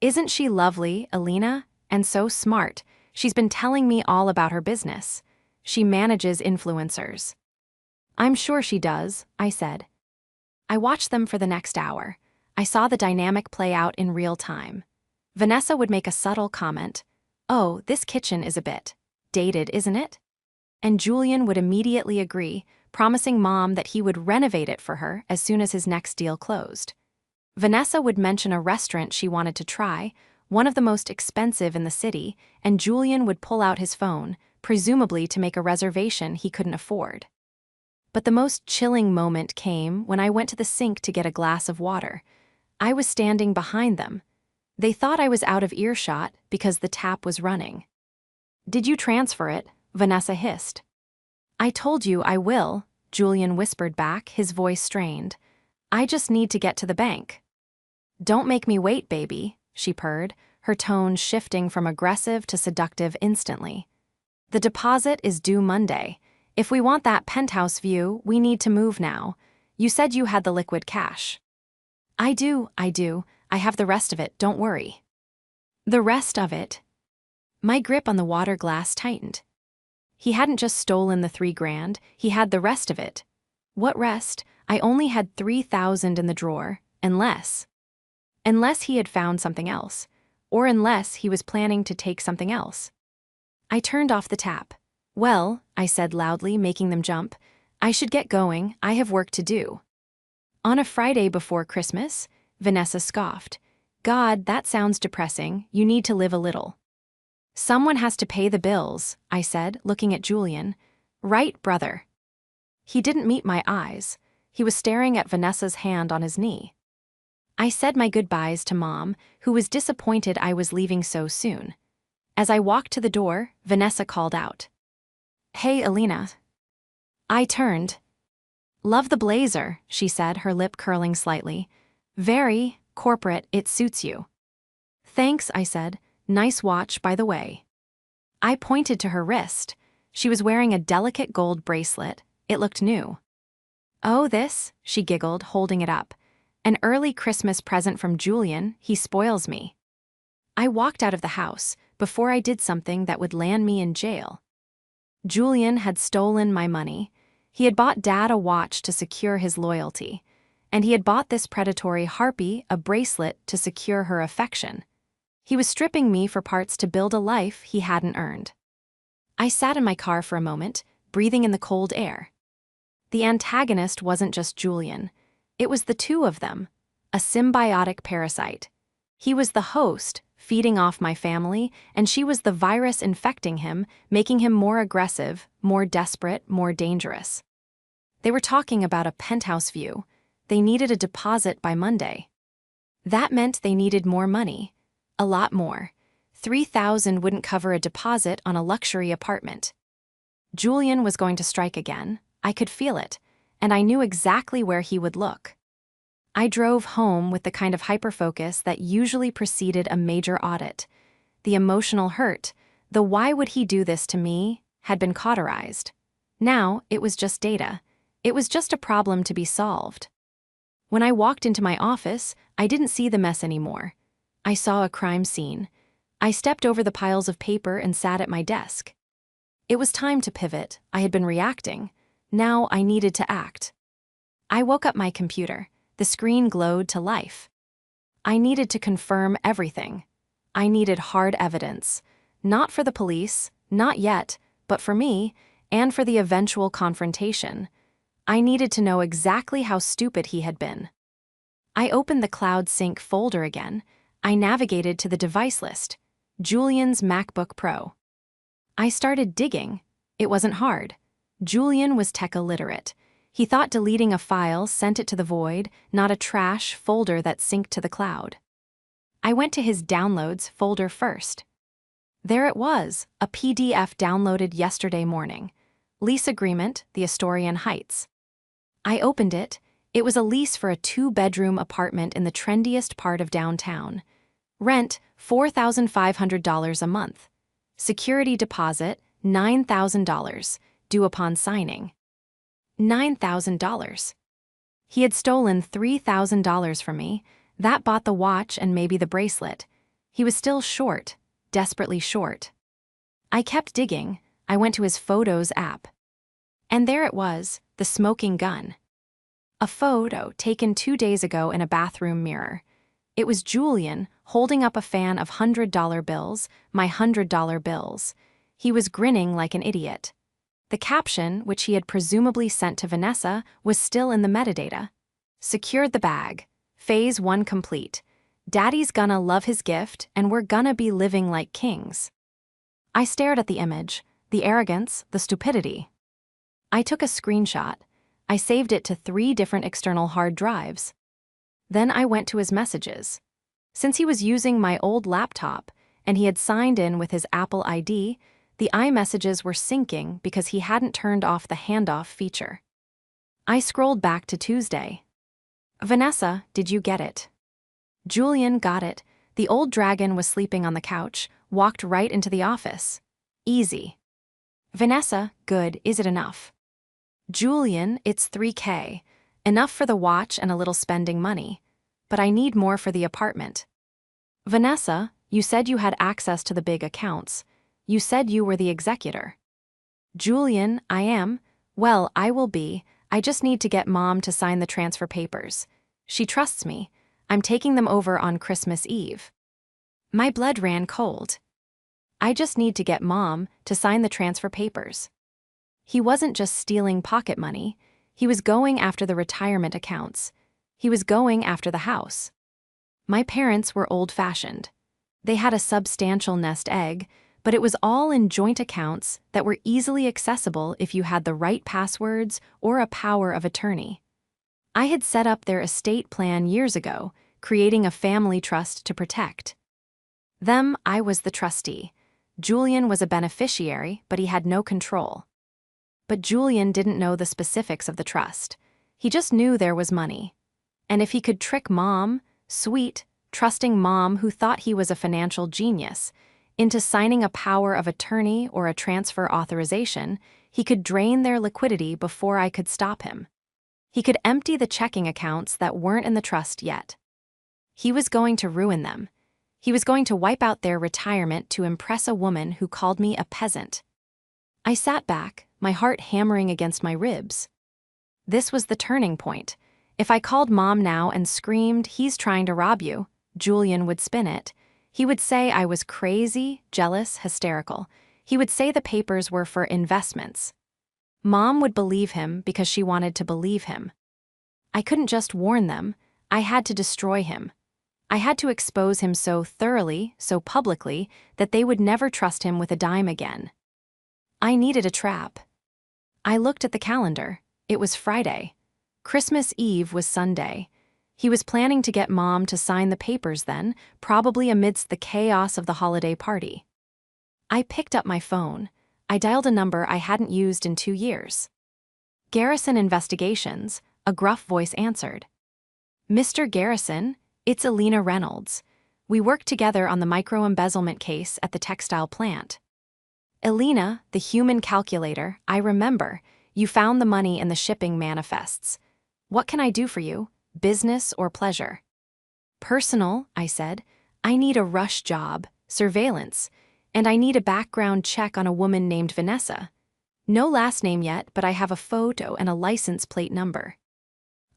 Speaker 1: Isn't she lovely, Alina? And so smart. She's been telling me all about her business. She manages influencers. I'm sure she does, I said. I watched them for the next hour. I saw the dynamic play out in real time. Vanessa would make a subtle comment. Oh, this kitchen is a bit dated, isn't it? And Julian would immediately agree, promising Mom that he would renovate it for her as soon as his next deal closed. Vanessa would mention a restaurant she wanted to try, one of the most expensive in the city, and Julian would pull out his phone, presumably to make a reservation he couldn't afford. But the most chilling moment came when I went to the sink to get a glass of water. I was standing behind them. They thought I was out of earshot because the tap was running. Did you transfer it? Vanessa hissed. I told you I will, Julian whispered back, his voice strained. I just need to get to the bank. Don't make me wait, baby, she purred, her tone shifting from aggressive to seductive instantly. The deposit is due Monday. If we want that penthouse view, we need to move now. You said you had the liquid cash. I do. I have the rest of it, don't worry. The rest of it? My grip on the water glass tightened. He hadn't just stolen the $3,000, he had the rest of it. What rest? I only had $3,000 in the drawer, unless he had found something else, or unless he was planning to take something else. I turned off the tap. Well, I said loudly, making them jump, I should get going, I have work to do. On a Friday before Christmas? Vanessa scoffed. God, that sounds depressing, you need to live a little. Someone has to pay the bills, I said, looking at Julian. Right, brother. He didn't meet my eyes. He was staring at Vanessa's hand on his knee. I said my goodbyes to Mom, who was disappointed I was leaving so soon. As I walked to the door, Vanessa called out. Hey, Alina. I turned. Love the blazer, she said, her lip curling slightly. Very corporate, it suits you. Thanks, I said. Nice watch, by the way. I pointed to her wrist. She was wearing a delicate gold bracelet. It looked new. Oh, this, she giggled, holding it up. An early Christmas present from Julian, he spoils me. I walked out of the house before I did something that would land me in jail. Julian had stolen my money. He had bought Dad a watch to secure his loyalty. and he had bought this predatory harpy a bracelet to secure her affection. He was stripping me for parts to build a life he hadn't earned. I sat in my car for a moment, breathing in the cold air. The antagonist wasn't just Julian. It was the two of them, a symbiotic parasite. He was the host, feeding off my family, and she was the virus infecting him, making him more aggressive, more desperate, more dangerous. They were talking about a penthouse view. They needed a deposit by Monday. That meant they needed more money. A lot more. $3,000 wouldn't cover a deposit on a luxury apartment. Julian was going to strike again. I could feel it, and I knew exactly where he would look. I drove home with the kind of hyperfocus that usually preceded a major audit. The emotional hurt, the why would he do this to me, had been cauterized. Now, it was just data. It was just a problem to be solved. When I walked into my office, I didn't see the mess anymore. I saw a crime scene. I stepped over the piles of paper and sat at my desk. It was time to pivot. I had been reacting. Now I needed to act. I woke up my computer. The screen glowed to life. I needed to confirm everything. I needed hard evidence. Not for the police, not yet, but for me, and for the eventual confrontation. I needed to know exactly how stupid he had been. I opened the Cloud Sync folder again. I navigated to the device list. Julian's MacBook Pro. I started digging. It wasn't hard. Julian was tech illiterate. He thought deleting a file sent it to the void, not a trash folder that synced to the cloud. I went to his downloads folder first. There it was, a PDF downloaded yesterday morning. Lease agreement, the Astoria Heights. I opened it. It was a lease for a 2-bedroom apartment in the trendiest part of downtown. Rent, $4,500 a month. Security deposit, $9,000, due upon signing. $9,000. He had stolen $3,000 from me. That bought the watch and maybe the bracelet. He was still short, desperately short. I kept digging. I went to his Photos app. And there it was, the smoking gun. A photo taken 2 days ago in a bathroom mirror. It was Julian holding up a fan of $100 bills, my $100 bills. He was grinning like an idiot. The caption, which he had presumably sent to Vanessa, was still in the metadata. Secured the bag. Phase 1 complete. Daddy's gonna love his gift, and we're gonna be living like kings. I stared at the image, the arrogance, the stupidity. I took a screenshot. I saved it to 3 different external hard drives. Then I went to his messages. Since he was using my old laptop, and he had signed in with his Apple ID, the iMessages were syncing because he hadn't turned off the handoff feature. I scrolled back to Tuesday. Vanessa, did you get it? Julian got it. The old dragon was sleeping on the couch, walked right into the office. Easy. Vanessa, good, is it enough? Julian, it's $3K. Enough for the watch and a little spending money. But I need more for the apartment. Vanessa, you said you had access to the big accounts. You said you were the executor. Julian, I am. Well, I will be. I just need to get Mom to sign the transfer papers. She trusts me. I'm taking them over on Christmas Eve. My blood ran cold. I just need to get Mom to sign the transfer papers. He wasn't just stealing pocket money. He was going after the retirement accounts. He was going after the house. My parents were old-fashioned. They had a substantial nest egg, but it was all in joint accounts that were easily accessible if you had the right passwords or a power of attorney. I had set up their estate plan years ago, creating a family trust to protect them. I was the trustee. Julian was a beneficiary, but he had no control. But Julian didn't know the specifics of the trust. He just knew there was money. And if he could trick Mom, sweet, trusting Mom who thought he was a financial genius, into signing a power of attorney or a transfer authorization, he could drain their liquidity before I could stop him. He could empty the checking accounts that weren't in the trust yet. He was going to ruin them. He was going to wipe out their retirement to impress a woman who called me a peasant. I sat back, my heart hammering against my ribs. This was the turning point. If I called Mom now and screamed, "He's trying to rob you," Julian would spin it. He would say I was crazy, jealous, hysterical. He would say the papers were for investments. Mom would believe him because she wanted to believe him. I couldn't just warn them. I had to destroy him. I had to expose him so thoroughly, so publicly, that they would never trust him with a dime again. I needed a trap. I looked at the calendar. It was Friday. Christmas Eve was Sunday. He was planning to get Mom to sign the papers then, probably amidst the chaos of the holiday party. I picked up my phone. I dialed a number I hadn't used in 2 years. "Garrison Investigations," a gruff voice answered. "Mr. Garrison, it's Alina Reynolds. We worked together on the micro-embezzlement case at the textile plant." "Alina, the human calculator, I remember. You found the money in the shipping manifests. What can I do for you? Business or pleasure?" "Personal," I said. "I need a rush job, surveillance, and I need a background check on a woman named Vanessa. No last name yet, but I have a photo and a license plate number."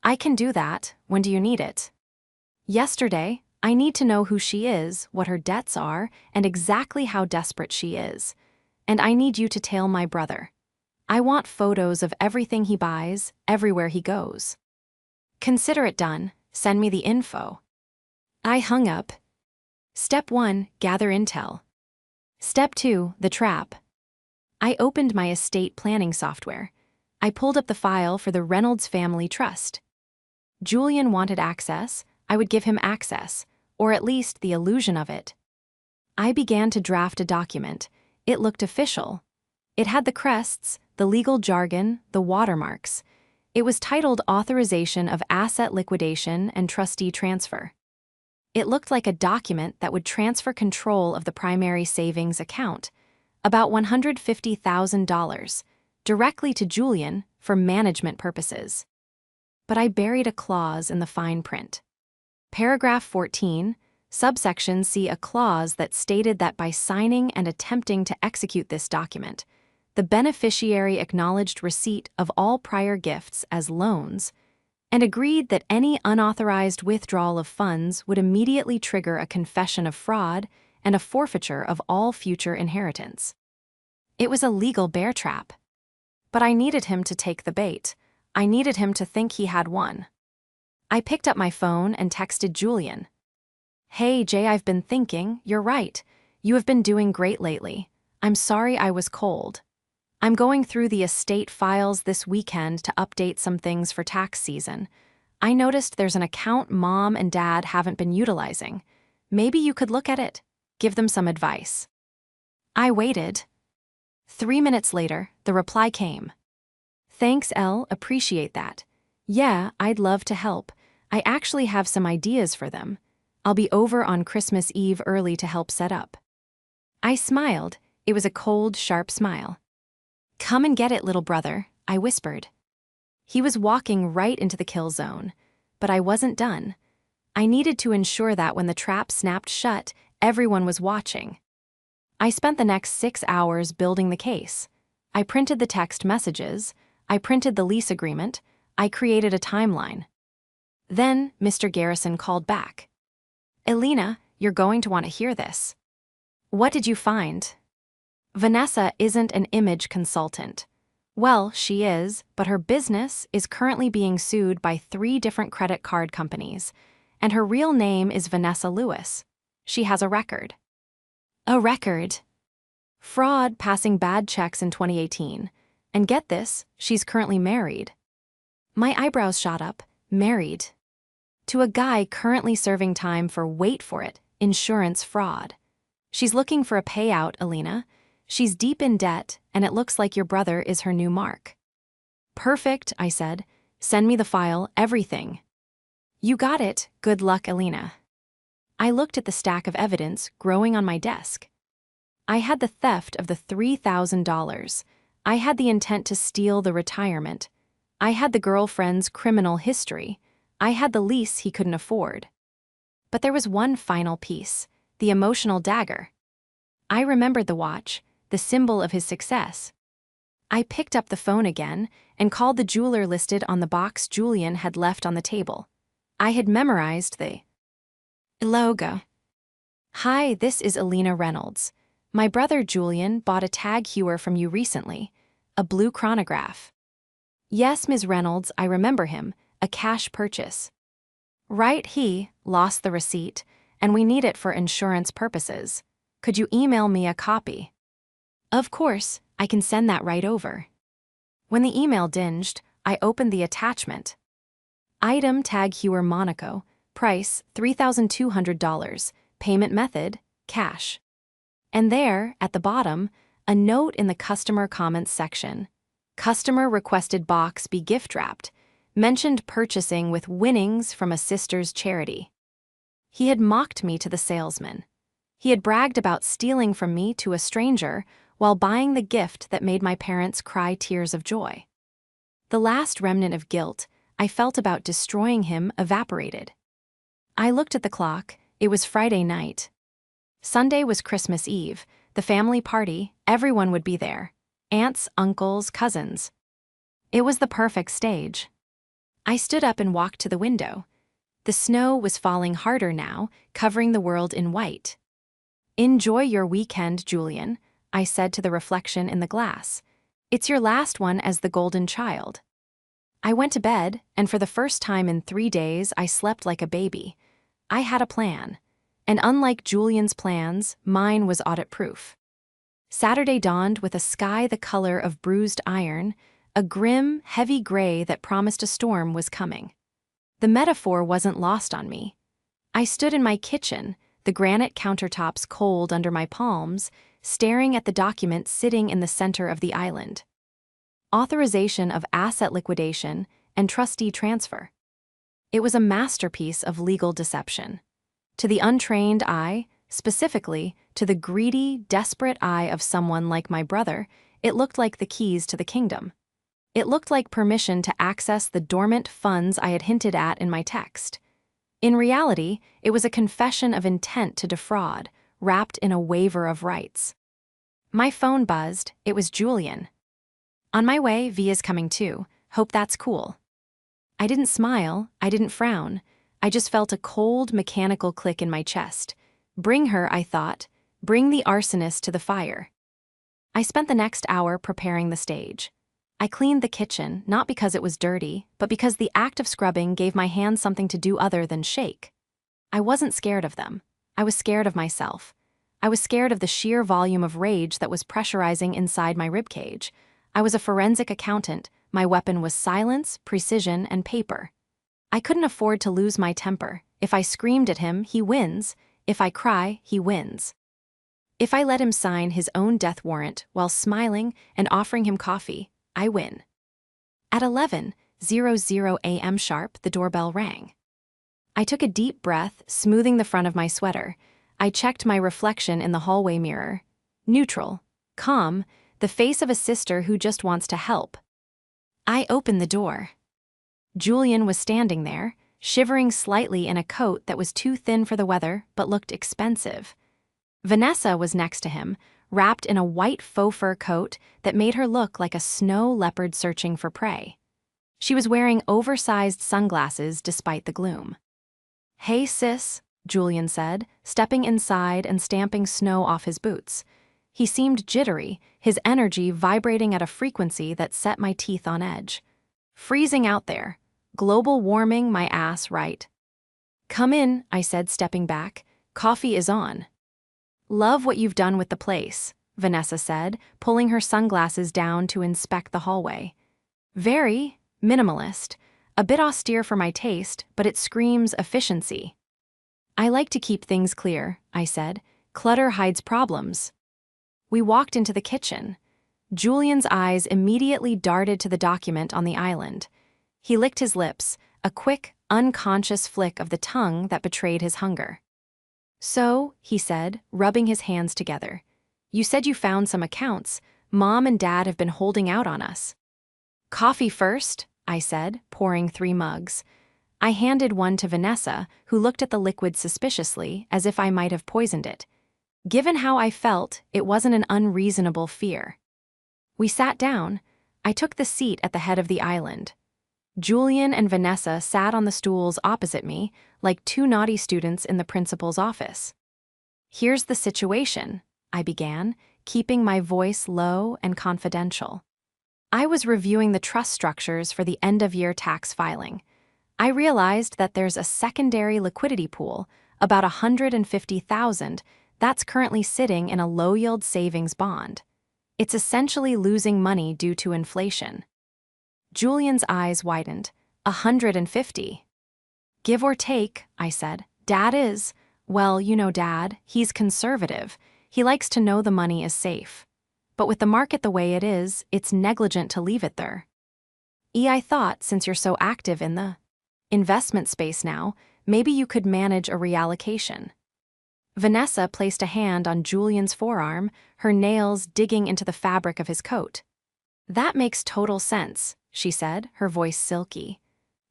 Speaker 1: "I can do that. When do you need it?" "Yesterday. I need to know who she is, what her debts are, and exactly how desperate she is. And I need you to tail my brother. I want photos of everything he buys, everywhere he goes." "Consider it done. Send me the info." I hung up. Step 1, gather intel. Step 2, the trap. I opened my estate planning software. I pulled up the file for the Reynolds Family Trust. Julian wanted access. I would give him access, or at least the illusion of it. I began to draft a document. It looked official. It had the crests, the legal jargon, the watermarks. It was titled Authorization of Asset Liquidation and Trustee Transfer. It looked like a document that would transfer control of the primary savings account, about $150,000, directly to Julian for management purposes. But I buried a clause in the fine print. Paragraph 14, subsection C, a clause that stated that by signing and attempting to execute this document, the beneficiary acknowledged receipt of all prior gifts as loans and agreed that any unauthorized withdrawal of funds would immediately trigger a confession of fraud and a forfeiture of all future inheritance. It was a legal bear trap. But I needed him to take the bait. I needed him to think he had won. I picked up my phone and texted Julian. "Hey, Jay, I've been thinking, you're right. You have been doing great lately. I'm sorry I was cold. I'm going through the estate files this weekend to update some things for tax season. I noticed there's an account Mom and Dad haven't been utilizing. Maybe you could look at it, give them some advice." I waited. 3 minutes later, the reply came. "Thanks, Elle, appreciate that. Yeah, I'd love to help. I actually have some ideas for them. I'll be over on Christmas Eve early to help set up." I smiled. It was a cold, sharp smile. "Come and get it, little brother," I whispered. He was walking right into the kill zone, but I wasn't done. I needed to ensure that when the trap snapped shut, everyone was watching. I spent the next 6 hours building the case. I printed the text messages. I printed the lease agreement. I created a timeline. Then Mr. Garrison called back. "Alina, you're going to want to hear this." "What did you find?" "Vanessa isn't an image consultant. Well, she is, but her business is currently being sued by 3 different credit card companies, and her real name is Vanessa Lewis. She has a record." "A record?" "Fraud, passing bad checks in 2018. And get this, she's currently married." My eyebrows shot up. Married. To a guy currently serving time for, wait for it, insurance fraud. She's looking for a payout, Alina. She's deep in debt, and it looks like your brother is her new mark. "Perfect," I said. "Send me the file, everything." "You got it. Good luck, Alina." I looked at the stack of evidence growing on my desk. I had the theft of the $3,000. I had the intent to steal the retirement. I had the girlfriend's criminal history. I had the lease he couldn't afford. But there was one final piece, the emotional dagger. I remembered the watch, the symbol of his success. I picked up the phone again and called the jeweler listed on the box Julian had left on the table. I had memorized the logo. "Hi, this is Alina Reynolds. My brother Julian bought a tag hewer from you recently, a blue chronograph." "Yes, Ms. Reynolds, I remember him, a cash purchase." "Right, he lost the receipt, and we need it for insurance purposes. Could you email me a copy?" "Of course, I can send that right over." When the email dinged, I opened the attachment. Item tag hewer Monaco, price $3,200, payment method, cash. And there, at the bottom, a note in the customer comments section. Customer requested box be gift wrapped, mentioned purchasing with winnings from a sister's charity. He had mocked me to the salesman. He had bragged about stealing from me to a stranger while buying the gift that made my parents cry tears of joy. The last remnant of guilt I felt about destroying him evaporated. I looked at the clock. It was Friday night. Sunday was Christmas Eve, the family party, everyone would be there. Aunts, uncles, cousins. It was the perfect stage. I stood up and walked to the window. The snow was falling harder now, covering the world in white. "Enjoy your weekend, Julian," I said to the reflection in the glass. "It's your last one as the golden child." I went to bed, and for the first time in 3 days, I slept like a baby. I had a plan. And unlike Julian's plans, mine was audit-proof. Saturday dawned with a sky the color of bruised iron, a grim, heavy gray that promised a storm was coming. The metaphor wasn't lost on me. I stood in my kitchen, the granite countertops cold under my palms, staring at the document sitting in the center of the island. Authorization of asset liquidation and trustee transfer. It was a masterpiece of legal deception. To the untrained eye, specifically to the greedy, desperate eye of someone like my brother, it looked like the keys to the kingdom. It looked like permission to access the dormant funds I had hinted at in my text. In reality, it was a confession of intent to defraud, wrapped in a waiver of rights. My phone buzzed. It was Julian. "On my way, Via's coming too. Hope that's cool." I didn't smile, I didn't frown. I just felt a cold, mechanical click in my chest. Bring her, I thought. Bring the arsonist to the fire. I spent the next hour preparing the stage. I cleaned the kitchen, not because it was dirty, but because the act of scrubbing gave my hands something to do other than shake. I wasn't scared of them. I was scared of myself. I was scared of the sheer volume of rage that was pressurizing inside my ribcage. I was a forensic accountant. My weapon was silence, precision, and paper. I couldn't afford to lose my temper. If I screamed at him, he wins. If I cry, he wins. If I let him sign his own death warrant while smiling and offering him coffee, I win. At 11:00 a.m. sharp, the doorbell rang. I took a deep breath, smoothing the front of my sweater. I checked my reflection in the hallway mirror. Neutral, calm, the face of a sister who just wants to help. I opened the door. Julian was standing there, shivering slightly in a coat that was too thin for the weather but looked expensive. Vanessa was next to him, wrapped in a white faux fur coat that made her look like a snow leopard searching for prey. She was wearing oversized sunglasses despite the gloom. "Hey sis," Julian said, stepping inside and stamping snow off his boots. He seemed jittery, his energy vibrating at a frequency that set my teeth on edge. "Freezing out there. Global warming my ass right." "Come in," I said, stepping back. "Coffee is on." "Love what you've done with the place," Vanessa said, pulling her sunglasses down to inspect the hallway. "Very minimalist, a bit austere for my taste, but it screams efficiency." "I like to keep things clear," I said. "Clutter hides problems." We walked into the kitchen. Julian's eyes immediately darted to the document on the island. He licked his lips, a quick, unconscious flick of the tongue that betrayed his hunger. "So," he said, rubbing his hands together, "you said you found some accounts. Mom and Dad have been holding out on us." "Coffee first," I said, pouring 3 mugs. I handed one to Vanessa, who looked at the liquid suspiciously, as if I might have poisoned it. Given how I felt, it wasn't an unreasonable fear. We sat down. I took the seat at the head of the island. Julian and Vanessa sat on the stools opposite me, like two naughty students in the principal's office. "Here's the situation," I began, keeping my voice low and confidential. I was reviewing the trust structures for the end-of-year tax filing. I realized that there's a secondary liquidity pool, about $150,000, that's currently sitting in a low-yield savings bond. It's essentially losing money due to inflation. Julian's eyes widened. 150. "Give or take," I said. "Dad is, well, you know Dad, he's conservative. He likes to know the money is safe. But with the market the way it is, it's negligent to leave it there." I thought, since you're so active in the investment space now, maybe you could manage a reallocation." Vanessa placed a hand on Julian's forearm, her nails digging into the fabric of his coat. "That makes total sense," she said, her voice silky.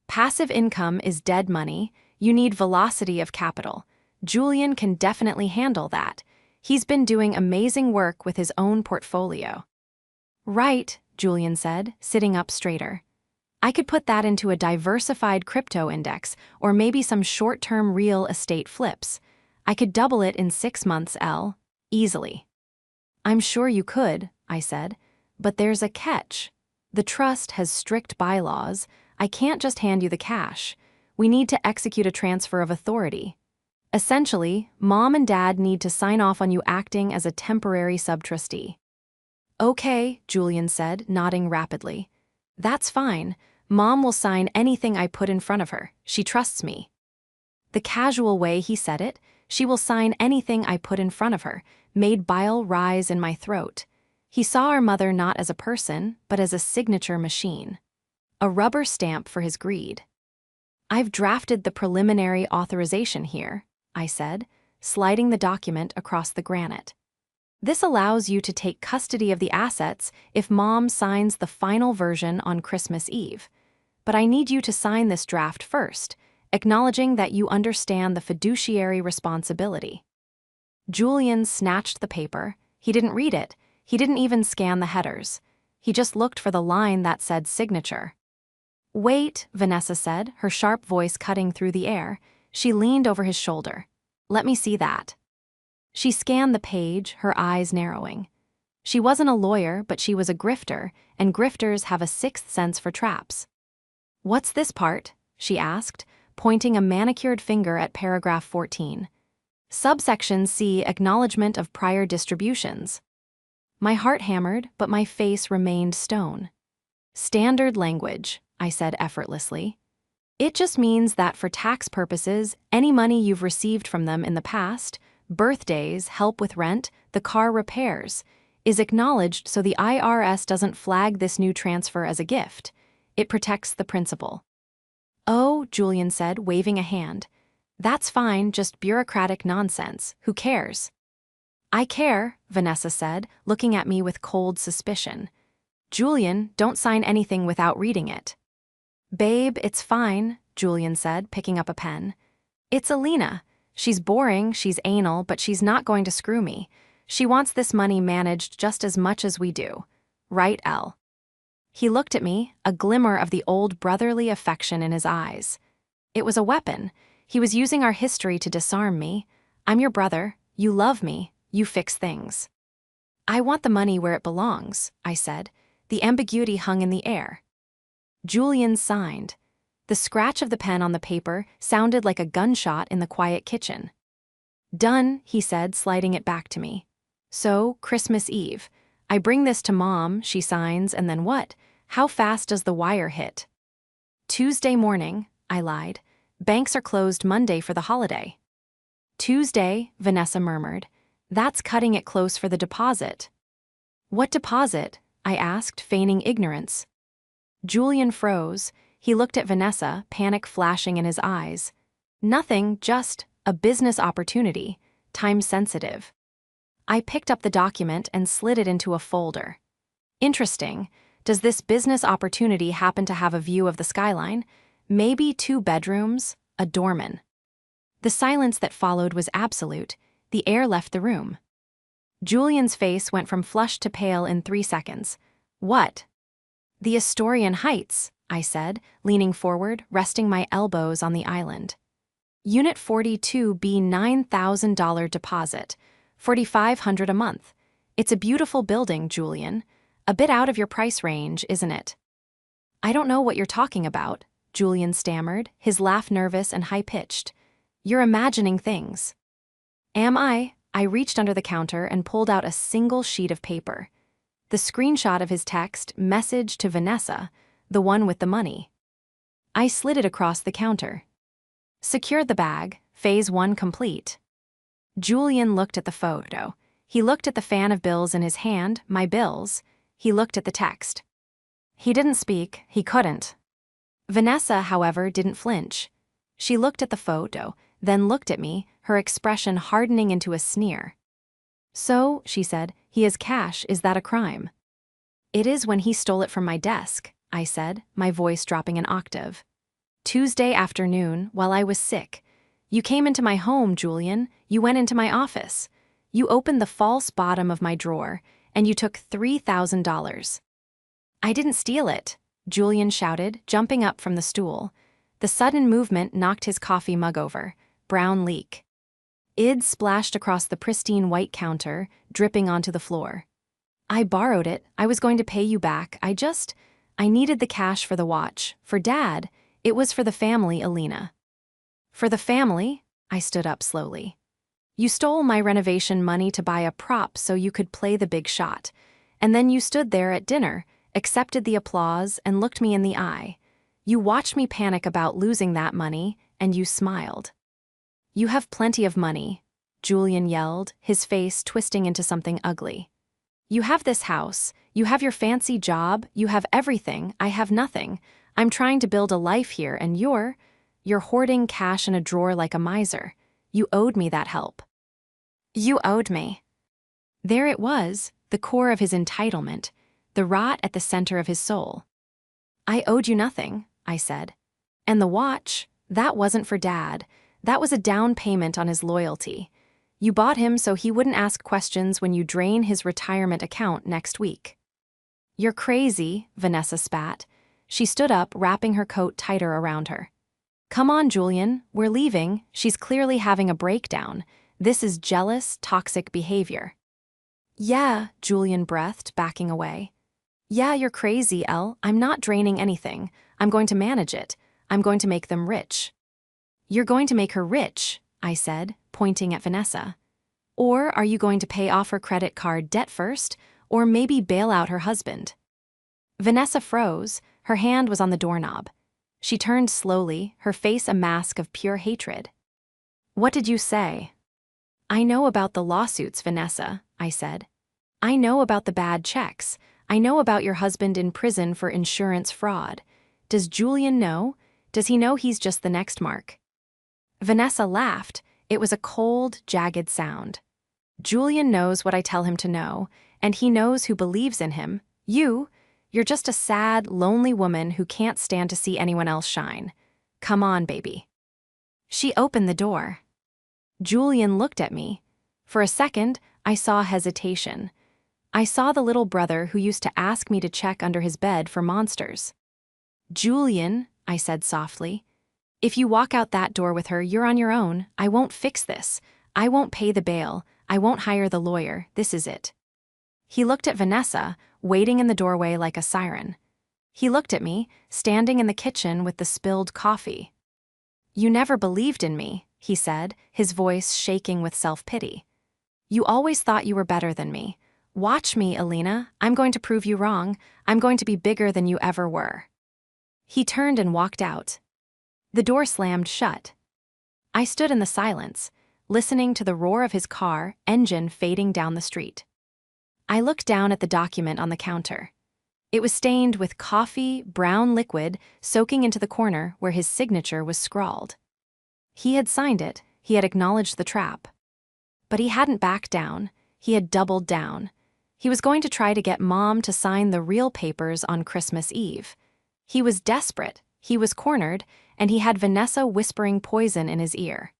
Speaker 1: "Passive income is dead money. You need velocity of capital. Julian can definitely handle that. He's been doing amazing work with his own portfolio." "Right," Julian said, sitting up straighter. "I could put that into a diversified crypto index or maybe some short-term real estate flips. I could double it in 6 months, easily." "I'm sure you could," I said, "but there's a catch. The trust has strict bylaws. I can't just hand you the cash. We need to execute a transfer of authority. Essentially, Mom and Dad need to sign off on you acting as a temporary subtrustee." "Okay," Julian said, nodding rapidly. "That's fine. Mom will sign anything I put in front of her. She trusts me." The casual way he said it, "She will sign anything I put in front of her," made bile rise in my throat. He saw our mother not as a person, but as a signature machine. A rubber stamp for his greed. "I've drafted the preliminary authorization here," I said, sliding the document across the granite. "This allows you to take custody of the assets if Mom signs the final version on Christmas Eve. But I need you to sign this draft first, acknowledging that you understand the fiduciary responsibility." Julian snatched the paper. He didn't read it. He didn't even scan the headers. He just looked for the line that said signature. "Wait," Vanessa said, her sharp voice cutting through the air. She leaned over his shoulder. "Let me see that." She scanned the page, her eyes narrowing. She wasn't a lawyer, but she was a grifter, and grifters have a sixth sense for traps. "What's this part?" she asked, pointing a manicured finger at paragraph 14. "Subsection C, acknowledgement of prior distributions." My heart hammered, but my face remained stone. "Standard language," I said effortlessly. "It just means that for tax purposes, any money you've received from them in the past, birthdays, help with rent, the car repairs, is acknowledged so the IRS doesn't flag this new transfer as a gift. It protects the principal." "Oh," Julian said, waving a hand. "That's fine, just bureaucratic nonsense. Who cares?" "I care," Vanessa said, looking at me with cold suspicion. "Julian, don't sign anything without reading it." "Babe, it's fine," Julian said, picking up a pen. "It's Alina. She's boring, she's anal, but she's not going to screw me. She wants this money managed just as much as we do. Right, Elle?" He looked at me, a glimmer of the old brotherly affection in his eyes. It was a weapon. He was using our history to disarm me. "I'm your brother. You love me. You fix things." "I want the money where it belongs," I said. The ambiguity hung in the air. Julian signed. The scratch of the pen on the paper sounded like a gunshot in the quiet kitchen. "Done," he said, sliding it back to me. "So, Christmas Eve. I bring this to Mom, she signs, and then what? How fast does the wire hit?" "Tuesday morning," I lied. "Banks are closed Monday for the holiday." "Tuesday," Vanessa murmured. "That's cutting it close for the deposit." "What deposit?" I asked, feigning ignorance. Julian froze. He looked at Vanessa, panic flashing in his eyes. "Nothing, just a business opportunity, time-sensitive." I picked up the document and slid it into a folder. "Interesting. Does this business opportunity happen to have a view of the skyline? Maybe 2 bedrooms, a doorman?" The silence that followed was absolute. The air left the room. Julian's face went from flushed to pale in 3 seconds. What? The Astorian Heights, I said, leaning forward, resting my elbows on the island. Unit 42B $9,000 deposit, $4,500 a month. It's a beautiful building, Julian. A bit out of your price range, isn't it? I don't know what you're talking about, Julian stammered, his laugh nervous and high-pitched. You're imagining things. Am I? I reached under the counter and pulled out a single sheet of paper. The screenshot of his text, message to Vanessa, the one with the money. I slid it across the counter. Secured the bag, phase 1 complete. Julian looked at the photo. He looked at the fan of bills in his hand, my bills. He looked at the text. He didn't speak, he couldn't. Vanessa, however, didn't flinch. She looked at the photo, then looked at me, her expression hardening into a sneer. So, she said, he has cash, is that a crime? It is when he stole it from my desk, I said, my voice dropping an octave. Tuesday afternoon, while I was sick. You came into my home, Julian. You went into my office. You opened the false bottom of my drawer, and you took $3,000. I didn't steal it, Julian shouted, jumping up from the stool. The sudden movement knocked his coffee mug over. Brown leak. Id splashed across the pristine white counter, dripping onto the floor. I borrowed it. I was going to pay you back. I needed the cash for the watch. For Dad. It was for the family, Alina. For the family? I stood up slowly. You stole my renovation money to buy a prop so you could play the big shot. And then you stood there at dinner, accepted the applause, and looked me in the eye. You watched me panic about losing that money, and you smiled. You have plenty of money, Julian yelled, his face twisting into something ugly. You have this house, you have your fancy job, you have everything, I have nothing. I'm trying to build a life here, and you're hoarding cash in a drawer like a miser. You owed me that help. You owed me. There it was, the core of his entitlement, the rot at the center of his soul. I owed you nothing, I said. And the watch, that wasn't for Dad. That was a down payment on his loyalty. You bought him so he wouldn't ask questions when you drain his retirement account next week. You're crazy, Vanessa spat. She stood up, wrapping her coat tighter around her. Come on, Julian, we're leaving. She's clearly having a breakdown. This is jealous, toxic behavior. Yeah, Julian breathed, backing away. Yeah, you're crazy, Elle. I'm not draining anything. I'm going to manage it. I'm going to make them rich. You're going to make her rich, I said, pointing at Vanessa. Or are you going to pay off her credit card debt first, or maybe bail out her husband? Vanessa froze. Her hand was on the doorknob. She turned slowly, her face a mask of pure hatred. What did you say? I know about the lawsuits, Vanessa, I said. I know about the bad checks. I know about your husband in prison for insurance fraud. Does Julian know? Does he know he's just the next Mark? Vanessa laughed. It was a cold, jagged sound. Julian knows what I tell him to know, and he knows who believes in him. You're just a sad, lonely woman who can't stand to see anyone else shine. Come on, baby. She opened the door. Julian looked at me. For a second, I saw hesitation. I saw the little brother who used to ask me to check under his bed for monsters. Julian, I said softly, if you walk out that door with her, you're on your own. I won't fix this. I won't pay the bail. I won't hire the lawyer. This is it. He looked at Vanessa, waiting in the doorway like a siren. He looked at me, standing in the kitchen with the spilled coffee. You never believed in me, he said, his voice shaking with self-pity. You always thought you were better than me. Watch me, Alina. I'm going to prove you wrong. I'm going to be bigger than you ever were. He turned and walked out. The door slammed shut. I stood in the silence, listening to the roar of his car, engine fading down the street. I looked down at the document on the counter. It was stained with coffee, brown liquid, soaking into the corner where his signature was scrawled. He had signed it, he had acknowledged the trap. But he hadn't backed down, he had doubled down. He was going to try to get Mom to sign the real papers on Christmas Eve. He was desperate, he was cornered, and he had Vanessa whispering poison in his ear.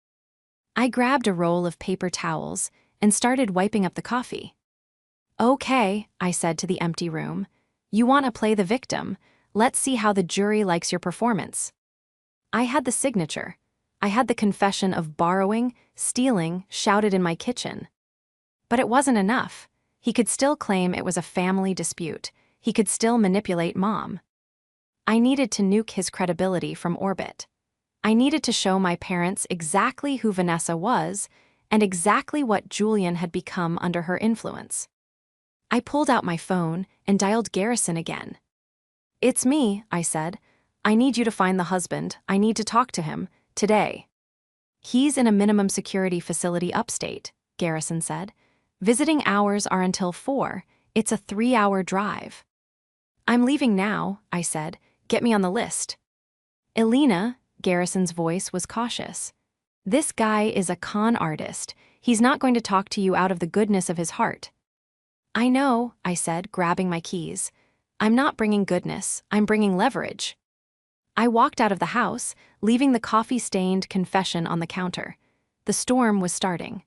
Speaker 1: I grabbed a roll of paper towels and started wiping up the coffee. Okay, I said to the empty room. You want to play the victim? Let's see how the jury likes your performance. I had the signature. I had the confession of borrowing, stealing, shouted in my kitchen. But it wasn't enough. He could still claim it was a family dispute. He could still manipulate Mom. I needed to nuke his credibility from orbit. I needed to show my parents exactly who Vanessa was and exactly what Julian had become under her influence. I pulled out my phone and dialed Garrison again. "It's me," I said. "I need you to find the husband. I need to talk to him, today." "He's in a minimum security facility upstate," Garrison said. "Visiting hours are until 4. It's a 3-hour drive." "I'm leaving now," I said. "Get me on the list." "Elena," Garrison's voice was cautious. "This guy is a con artist. He's not going to talk to you out of the goodness of his heart." "I know," I said, grabbing my keys. "I'm not bringing goodness, I'm bringing leverage." I walked out of the house, leaving the coffee-stained confession on the counter. The storm was starting.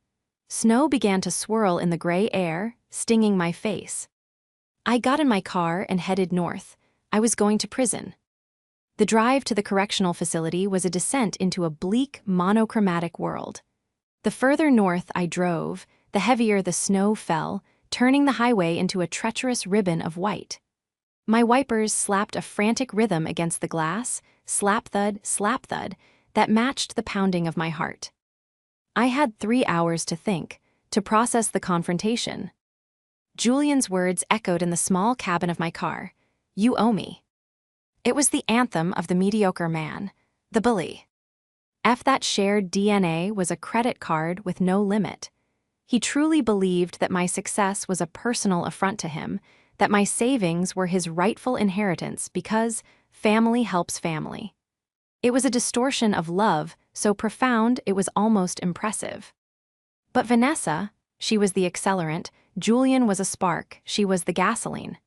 Speaker 1: Snow began to swirl in the gray air, stinging my face. I got in my car and headed north. I was going to prison. The drive to the correctional facility was a descent into a bleak, monochromatic world. The further north I drove, the heavier the snow fell, turning the highway into a treacherous ribbon of white. My wipers slapped a frantic rhythm against the glass, slap-thud, that matched the pounding of my heart. I had 3 hours to think, to process the confrontation. Julian's words echoed in the small cabin of my car. "You owe me." It was the anthem of the mediocre man, the bully. That shared DNA was a credit card with no limit. He truly believed that my success was a personal affront to him, that my savings were his rightful inheritance because family helps family. It was a distortion of love, so profound it was almost impressive. But Vanessa, she was the accelerant, Julian was a spark, she was the gasoline.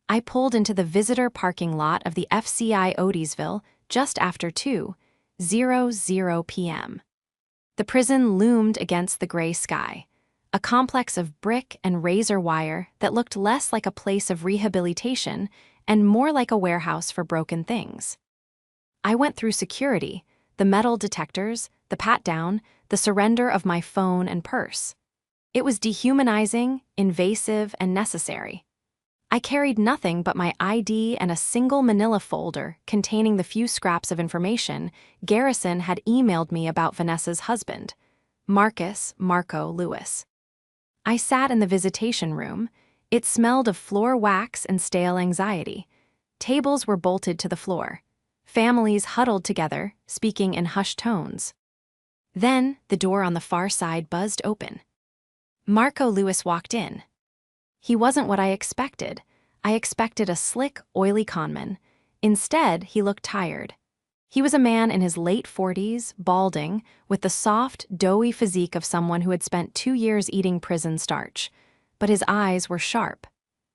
Speaker 1: I pulled into the visitor parking lot of the FCI Odysville just after 2:00 p.m. The prison loomed against the gray sky, a complex of brick and razor wire that looked less like a place of rehabilitation and more like a warehouse for broken things. I went through security, the metal detectors, the pat-down, the surrender of my phone and purse. It was dehumanizing, invasive, and necessary. I carried nothing but my ID and a single manila folder containing the few scraps of information Garrison had emailed me about Vanessa's husband, Marco Lewis. I sat in the visitation room. It smelled of floor wax and stale anxiety. Tables were bolted to the floor. Families huddled together, speaking in hushed tones. Then, the door on the far side buzzed open. Marco Lewis walked in. He wasn't what I expected. I expected a slick, oily conman. Instead, he looked tired. He was a man in his late 40s, balding, with the soft, doughy physique of someone who had spent 2 years eating prison starch. But his eyes were sharp.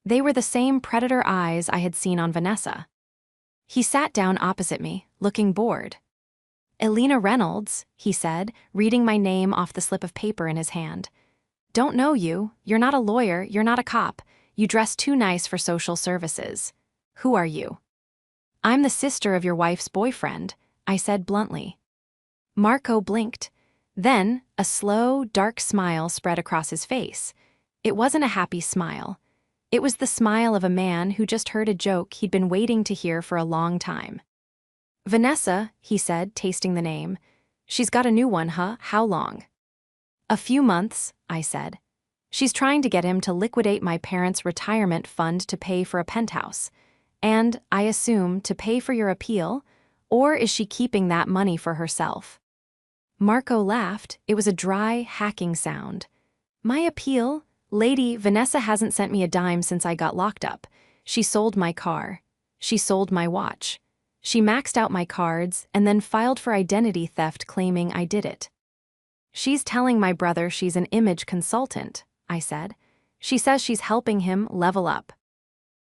Speaker 1: They were the same predator eyes I had seen on Vanessa. He sat down opposite me, looking bored. "Elena Reynolds," he said, reading my name off the slip of paper in his hand. "Don't know you. You're not a lawyer, you're not a cop. You dress too nice for social services. Who are you?" "I'm the sister of your wife's boyfriend," I said bluntly. Marco blinked. Then, a slow, dark smile spread across his face. It wasn't a happy smile. It was the smile of a man who just heard a joke he'd been waiting to hear for a long time. "Vanessa," he said, tasting the name. "She's got a new one, huh? How long?" "A few months," I said. "She's trying to get him to liquidate my parents' retirement fund to pay for a penthouse. And, I assume, to pay for your appeal? Or is she keeping that money for herself?" Marco laughed. It was a dry, hacking sound. "My appeal? Lady, Vanessa hasn't sent me a dime since I got locked up. She sold my car. She sold my watch. She maxed out my cards and then filed for identity theft claiming I did it. She's telling my brother she's an image consultant," I said. "She says she's helping him level up."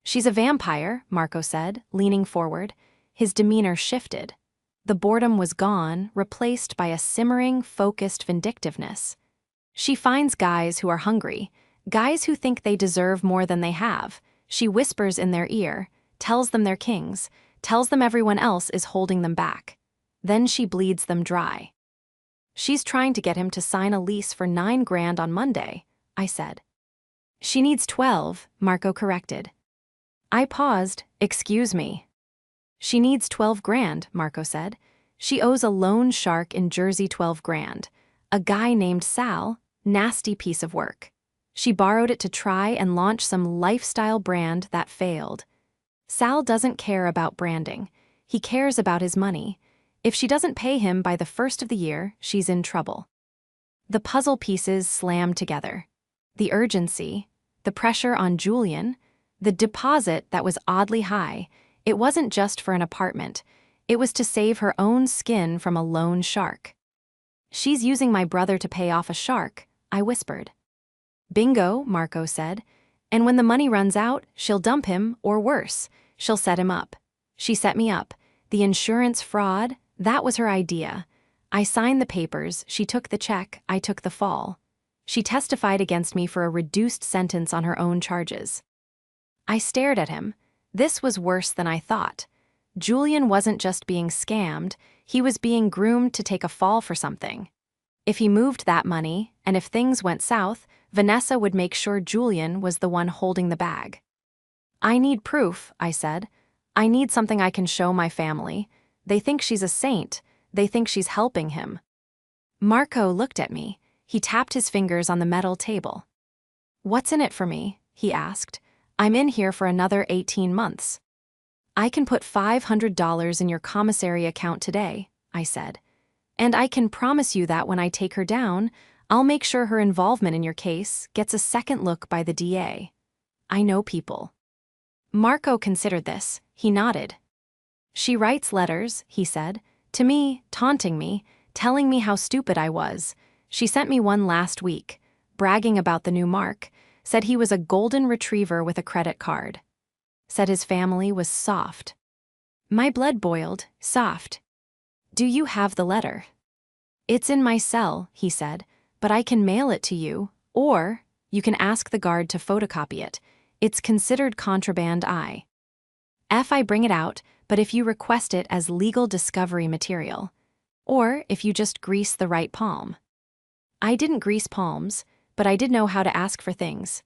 Speaker 1: "She's a vampire," Marco said, leaning forward. His demeanor shifted. The boredom was gone, replaced by a simmering, focused vindictiveness. "She finds guys who are hungry, guys who think they deserve more than they have. She whispers in their ear, tells them they're kings, tells them everyone else is holding them back. Then she bleeds them dry. She's trying to get him to sign a lease for $9,000 on Monday, I said. She needs 12, Marco corrected. I paused. Excuse me. She needs 12,000, Marco said. She owes a loan shark in Jersey 12,000. A guy named Sal, nasty piece of work. She borrowed it to try and launch some lifestyle brand that failed. Sal doesn't care about branding. He cares about his money. If she doesn't pay him by the first of the year, she's in trouble. The puzzle pieces slammed together. The urgency, the pressure on Julian, the deposit that was oddly high. It wasn't just for an apartment. It was to save her own skin from a loan shark. She's using my brother to pay off a shark, I whispered. Bingo, Marco said. And when the money runs out, she'll dump him, or worse, she'll set him up. She set me up. The insurance fraud, that was her idea. I signed the papers, she took the check, I took the fall. She testified against me for a reduced sentence on her own charges. I stared at him. This was worse than I thought. Julian wasn't just being scammed, he was being groomed to take a fall for something. If he moved that money, and if things went south, Vanessa would make sure Julian was the one holding the bag. I need proof, I said. I need something I can show my family. They think she's a saint. They think she's helping him. Marco looked at me. He tapped his fingers on the metal table. What's in it for me? He asked. I'm in here for another 18 months. I can put $500 in your commissary account today, I said. And I can promise you that when I take her down, I'll make sure her involvement in your case gets a second look by the DA. I know people. Marco considered this. He nodded. She writes letters, he said, to me, taunting me, telling me how stupid I was. She sent me one last week, bragging about the new Mark, said he was a golden retriever with a credit card. Said his family was soft. My blood boiled, soft. Do you have the letter? It's in my cell, he said, but I can mail it to you, or you can ask the guard to photocopy it. It's considered contraband I bring it out, but if you request it as legal discovery material, or if you just grease the right palm. I didn't grease palms, but I did know how to ask for things.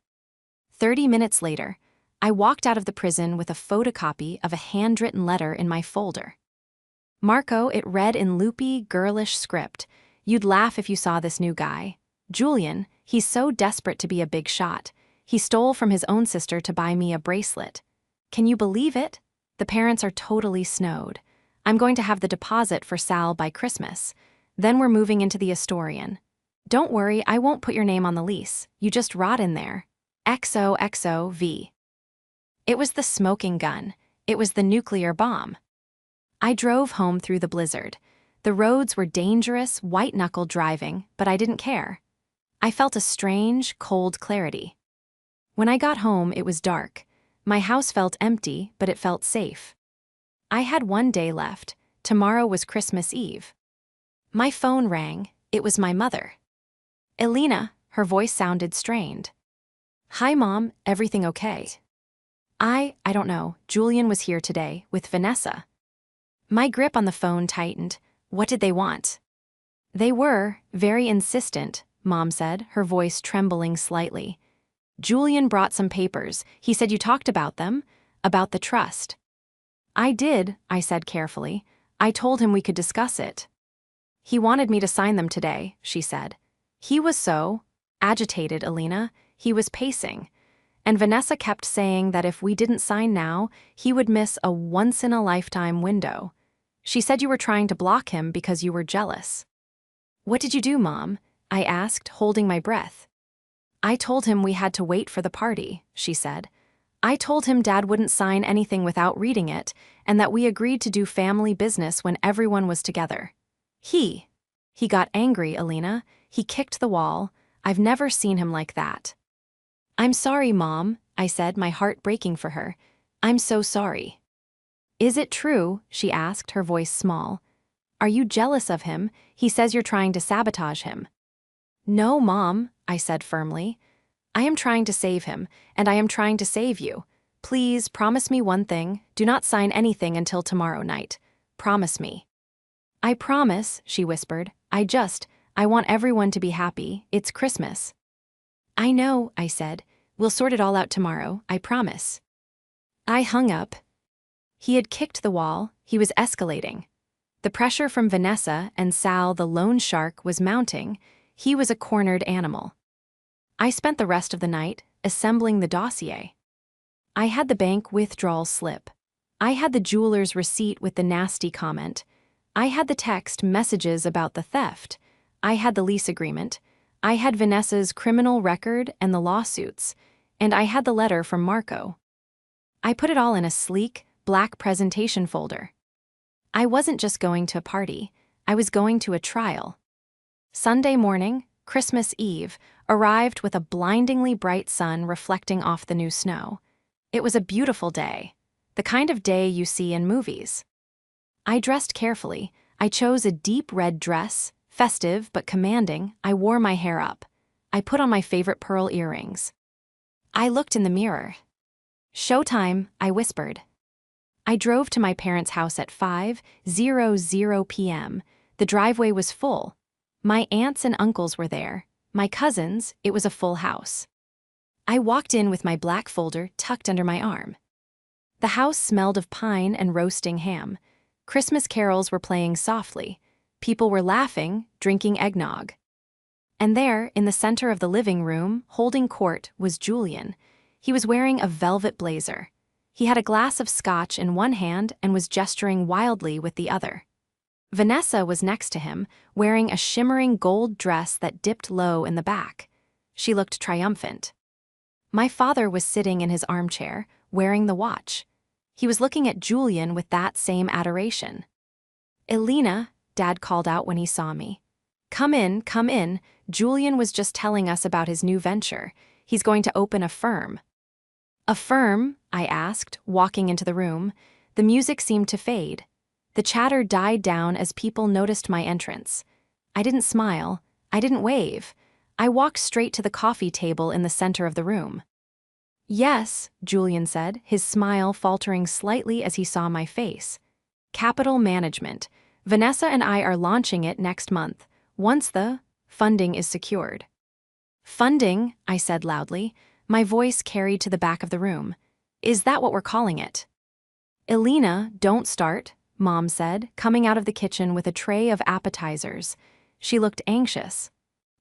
Speaker 1: 30 minutes later, I walked out of the prison with a photocopy of a handwritten letter in my folder. Marco, it read in loopy, girlish script. You'd laugh if you saw this new guy. Julian, he's so desperate to be a big shot. He stole from his own sister to buy me a bracelet. Can you believe it? The parents are totally snowed. I'm going to have the deposit for Sal by Christmas. Then we're moving into the Astorian. Don't worry, I won't put your name on the lease. You just rot in there. XOXOV. It was the smoking gun. It was the nuclear bomb. I drove home through the blizzard. The roads were dangerous, white-knuckle driving, but I didn't care. I felt a strange, cold clarity. When I got home, it was dark. My house felt empty, but it felt safe. I had one day left. Tomorrow was Christmas Eve. My phone rang. It was my mother. Elena, her voice sounded strained. Hi, Mom, everything okay? I don't know, Julian was here today, with Vanessa. My grip on the phone tightened. What did they want? They were very insistent, Mom said, her voice trembling slightly. Julian brought some papers. He said you talked about them, about the trust. I did, I said carefully. I told him we could discuss it. He wanted me to sign them today, she said. He was so agitated, Elena. He was pacing. And Vanessa kept saying that if we didn't sign now, he would miss a once-in-a-lifetime window. She said you were trying to block him because you were jealous. What did you do, Mom? I asked, holding my breath. I told him we had to wait for the party, she said. I told him Dad wouldn't sign anything without reading it, and that we agreed to do family business when everyone was together. He got angry, Elena. He kicked the wall. I've never seen him like that. I'm sorry, Mom, I said, my heart breaking for her. I'm so sorry. Is it true? She asked, her voice small. Are you jealous of him? He says you're trying to sabotage him. No, Mom, I said firmly. I am trying to save him, and I am trying to save you. Please, promise me one thing. Do not sign anything until tomorrow night. Promise me. I promise, she whispered. I want everyone to be happy. It's Christmas. I know, I said. We'll sort it all out tomorrow, I promise. I hung up. He had kicked the wall. He was escalating. The pressure from Vanessa and Sal, the loan shark, was mounting. He was a cornered animal. I spent the rest of the night assembling the dossier. I had the bank withdrawal slip. I had the jeweler's receipt with the nasty comment. I had the text messages about the theft. I had the lease agreement. I had Vanessa's criminal record and the lawsuits. And I had the letter from Marco. I put it all in a sleek, black presentation folder. I wasn't just going to a party. I was going to a trial. Sunday morning, Christmas Eve, arrived with a blindingly bright sun reflecting off the new snow. It was a beautiful day, the kind of day you see in movies. I dressed carefully. I chose a deep red dress, festive but commanding. I wore my hair up. I put on my favorite pearl earrings. I looked in the mirror. Showtime, I whispered. I drove to my parents' house at 5:00 p.m. The driveway was full. My aunts and uncles were there. My cousins, it was a full house. I walked in with my black folder tucked under my arm. The house smelled of pine and roasting ham. Christmas carols were playing softly. People were laughing, drinking eggnog. And there, in the center of the living room, holding court, was Julian. He was wearing a velvet blazer. He had a glass of scotch in one hand and was gesturing wildly with the other. Vanessa was next to him, wearing a shimmering gold dress that dipped low in the back. She looked triumphant. My father was sitting in his armchair, wearing the watch. He was looking at Julian with that same adoration. "Elena," Dad called out when he saw me. Come in, come in. Julian was just telling us about his new venture. He's going to open a firm." "A firm?" I asked, walking into the room. The music seemed to fade. The chatter died down as people noticed my entrance. I didn't smile. I didn't wave. I walked straight to the coffee table in the center of the room. "Yes," Julian said, his smile faltering slightly as he saw my face. "Capital management. Vanessa and I are launching it next month, once the funding is secured." "Funding," I said loudly. My voice carried to the back of the room. "Is that what we're calling it?" "Elena, don't start," Mom said, coming out of the kitchen with a tray of appetizers. She looked anxious.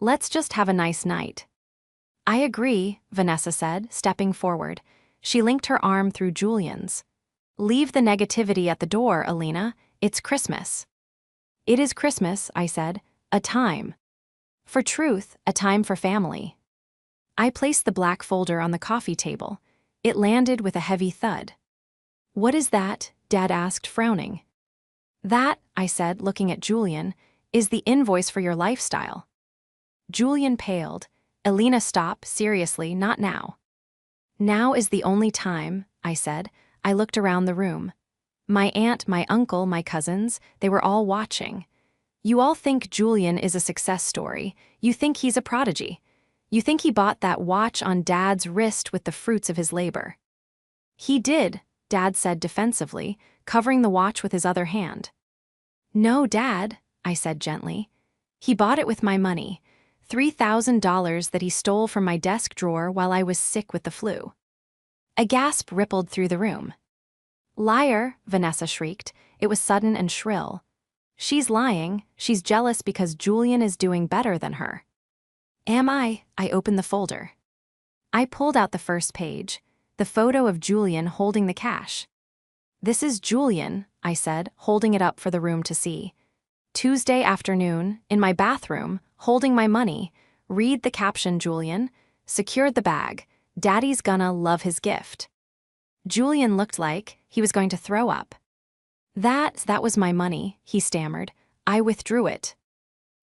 Speaker 1: "Let's just have a nice night." "I agree," Vanessa said, stepping forward. She linked her arm through Julian's. "Leave the negativity at the door, Elena. It's Christmas." "It is Christmas," I said. "A time for truth, a time for family." I placed the black folder on the coffee table. It landed with a heavy thud. "What is that?" Dad asked, frowning. "That," I said, looking at Julian, "is the invoice for your lifestyle." Julian paled. "Elena, stop, seriously, not now." "Now is the only time," I said. I looked around the room. My aunt, my uncle, my cousins, they were all watching. "You all think Julian is a success story. You think he's a prodigy. You think he bought that watch on Dad's wrist with the fruits of his labor." "He did," Dad said defensively, covering the watch with his other hand. "No, Dad," I said gently. "He bought it with my money. $3,000 that he stole from my desk drawer while I was sick with the flu." A gasp rippled through the room. "Liar," Vanessa shrieked. It was sudden and shrill. "She's lying. She's jealous because Julian is doing better than her." "Am I?" I opened the folder. I pulled out the first page, the photo of Julian holding the cash. "This is Julian," I said, holding it up for the room to see. "Tuesday afternoon, in my bathroom, holding my money. Read the caption, Julian. Secured the bag. Daddy's gonna love his gift." Julian looked like he was going to throw up. That was my money," he stammered. "I withdrew it."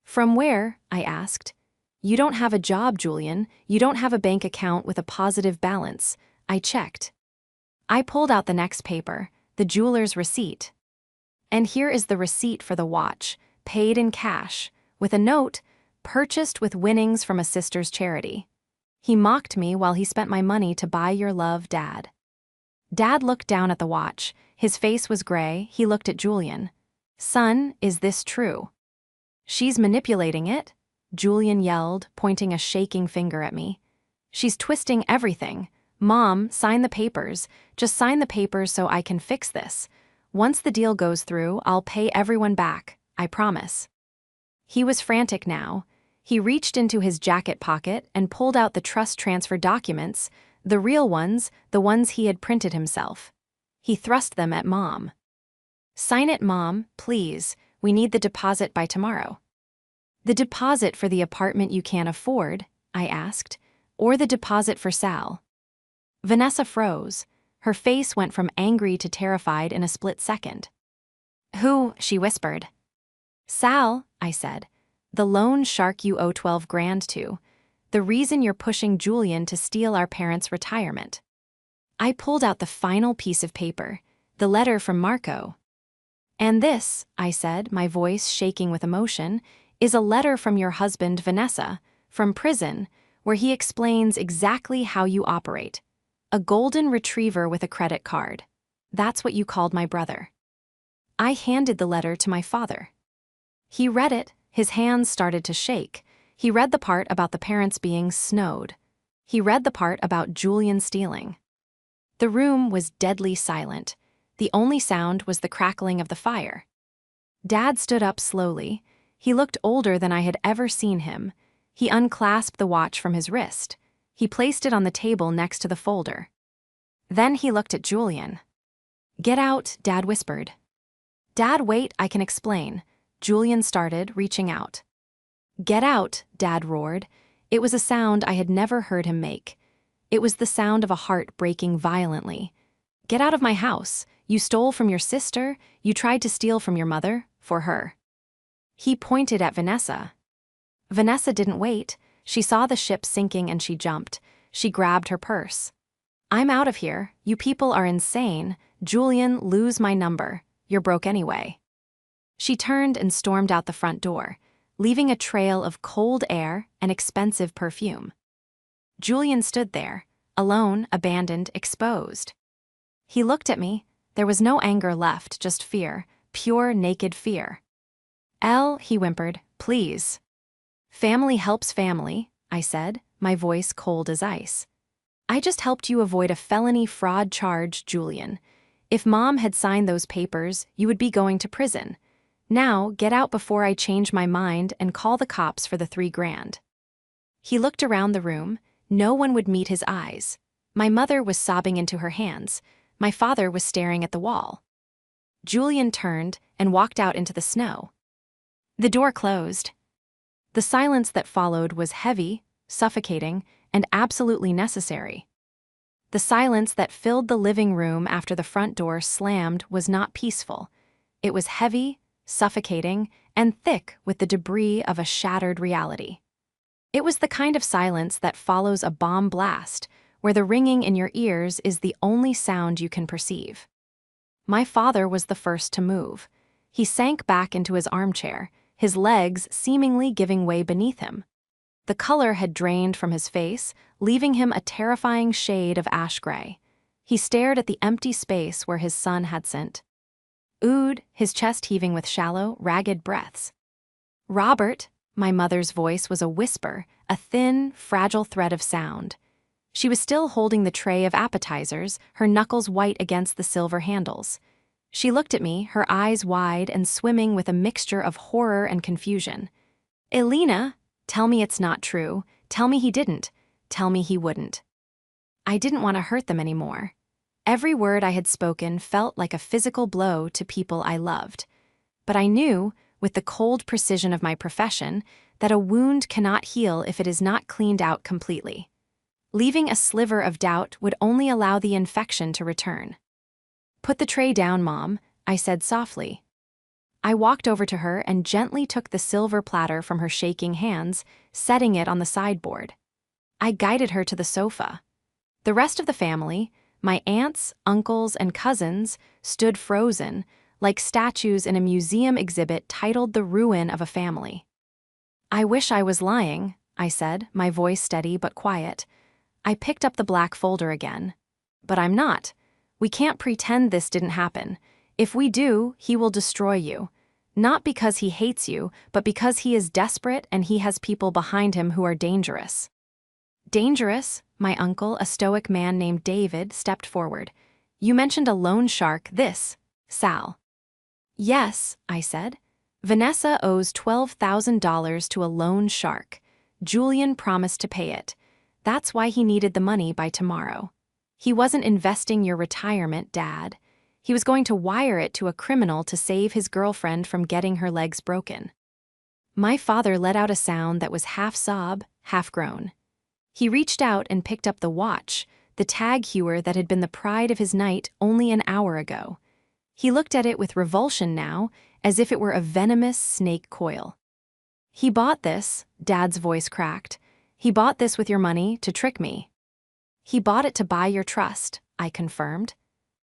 Speaker 1: "From where?" I asked. "You don't have a job, Julian. You don't have a bank account with a positive balance." I checked. I pulled out the next paper, the jeweler's receipt. And here is the receipt for the watch, paid in cash, with a note, "Purchased with winnings from a sister's charity." He mocked me while he spent my money to buy your love, Dad. Dad looked down at the watch. His face was gray. He looked at Julian. "Son, is this true?" "She's manipulating it," Julian yelled, pointing a shaking finger at me. "She's twisting everything. Mom, sign the papers. Just sign the papers so I can fix this. Once the deal goes through, I'll pay everyone back, I promise." He was frantic now. He reached into his jacket pocket and pulled out the trust transfer documents, the real ones, the ones he had printed himself. He thrust them at Mom. "Sign it, Mom, please. We need the deposit by tomorrow." "The deposit for the apartment you can't afford?" I asked. "Or the deposit for Sal?" Vanessa froze. Her face went from angry to terrified in a split second. "Who?" she whispered. "Sal," I said. "The loan shark you owe 12 grand to. The reason you're pushing Julian to steal our parents' retirement." I pulled out the final piece of paper, the letter from Marco. "And this," I said, my voice shaking with emotion, "is a letter from your husband, Vanessa, from prison, where he explains exactly how you operate. A golden retriever with a credit card. That's what you called my brother." I handed the letter to my father. He read it. His hands started to shake. He read the part about the parents being snowed. He read the part about Julian stealing. The room was deadly silent. The only sound was the crackling of the fire. Dad stood up slowly. He looked older than I had ever seen him. He unclasped the watch from his wrist. He placed it on the table next to the folder. Then he looked at Julian. "Get out," Dad whispered. "Dad, wait, I can explain." Julian started, reaching out. "Get out," Dad roared. It was a sound I had never heard him make. It was the sound of a heart breaking violently. "Get out of my house. You stole from your sister. You tried to steal from your mother, for her." He pointed at Vanessa. Vanessa didn't wait. She saw the ship sinking and she jumped. She grabbed her purse. "I'm out of here. You people are insane. Julian, lose my number. You're broke anyway." She turned and stormed out the front door, leaving a trail of cold air and expensive perfume. Julian stood there, alone, abandoned, exposed. He looked at me. There was no anger left, just fear, pure, naked fear. "Elle," he whimpered, "please." "Family helps family," I said, my voice cold as ice. "I just helped you avoid a felony fraud charge, Julian. If Mom had signed those papers, you would be going to prison. Now, get out before I change my mind and call the cops for the 3 grand. He looked around the room. No one would meet his eyes. My mother was sobbing into her hands. My father was staring at the wall. Julian turned and walked out into the snow. The door closed. The silence that followed was heavy, suffocating, and absolutely necessary. The silence that filled the living room after the front door slammed was not peaceful. It was heavy, suffocating, and thick with the debris of a shattered reality. It was the kind of silence that follows a bomb blast, where the ringing in your ears is the only sound you can perceive. My father was the first to move. He sank back into his armchair, his legs seemingly giving way beneath him. The color had drained from his face, leaving him a terrifying shade of ash gray. He stared at the empty space where his son had sat. Ood, his chest heaving with shallow, ragged breaths. "Robert," my mother's voice was a whisper, a thin, fragile thread of sound. She was still holding the tray of appetizers, her knuckles white against the silver handles. She looked at me, her eyes wide and swimming with a mixture of horror and confusion. "Elena, tell me it's not true. Tell me he didn't. Tell me he wouldn't." I didn't want to hurt them anymore. Every word I had spoken felt like a physical blow to people I loved. But I knew, with the cold precision of my profession, that a wound cannot heal if it is not cleaned out completely. Leaving a sliver of doubt would only allow the infection to return. "Put the tray down, Mom," I said softly. I walked over to her and gently took the silver platter from her shaking hands, setting it on the sideboard. I guided her to the sofa. The rest of the family, my aunts, uncles, and cousins, stood frozen, like statues in a museum exhibit titled "The Ruin of a Family." "I wish I was lying," I said, my voice steady but quiet. I picked up the black folder again. "But I'm not. We can't pretend this didn't happen. If we do, he will destroy you. Not because he hates you, but because he is desperate and he has people behind him who are dangerous." "Dangerous?" My uncle, a stoic man named David, stepped forward. "You mentioned a loan shark, Sal." "Yes," I said. "Vanessa owes $12,000 to a loan shark. Julian promised to pay it. That's why he needed the money by tomorrow. He wasn't investing your retirement, Dad. He was going to wire it to a criminal to save his girlfriend from getting her legs broken." My father let out a sound that was half sob, half groan. He reached out and picked up the watch, the tag hewer that had been the pride of his night only an hour ago. He looked at it with revulsion now, as if it were a venomous snake coil. "He bought this," Dad's voice cracked. "He bought this with your money to trick me." "He bought it to buy your trust," I confirmed.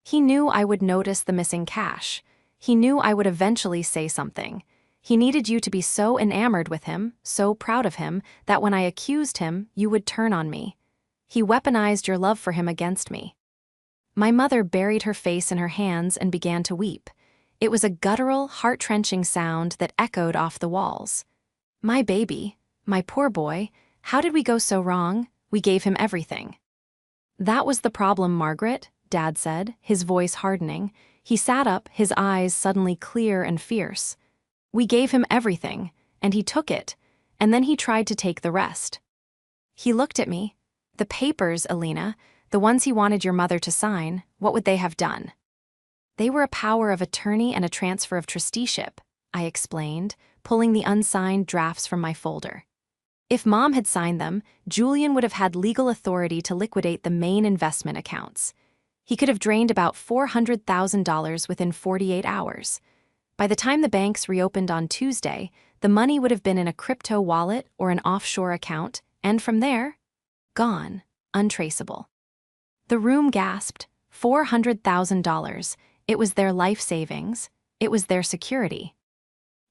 Speaker 1: "He knew I would notice the missing cash. He knew I would eventually say something. He needed you to be so enamored with him, so proud of him, that when I accused him, you would turn on me. He weaponized your love for him against me." My mother buried her face in her hands and began to weep. It was a guttural, heart-wrenching sound that echoed off the walls. "My baby, my poor boy, how did we go so wrong? We gave him everything." "That was the problem, Margaret," Dad said, his voice hardening. He sat up, his eyes suddenly clear and fierce. "We gave him everything, and he took it, and then he tried to take the rest." He looked at me. "The papers, Alina, the ones he wanted your mother to sign, what would they have done?" "They were a power of attorney and a transfer of trusteeship," I explained, pulling the unsigned drafts from my folder. "If Mom had signed them, Julian would have had legal authority to liquidate the main investment accounts. He could have drained about $400,000 within 48 hours. By the time the banks reopened on Tuesday, the money would have been in a crypto wallet or an offshore account, and from there, gone, untraceable." The room gasped. $400,000. It was their life savings. It was their security.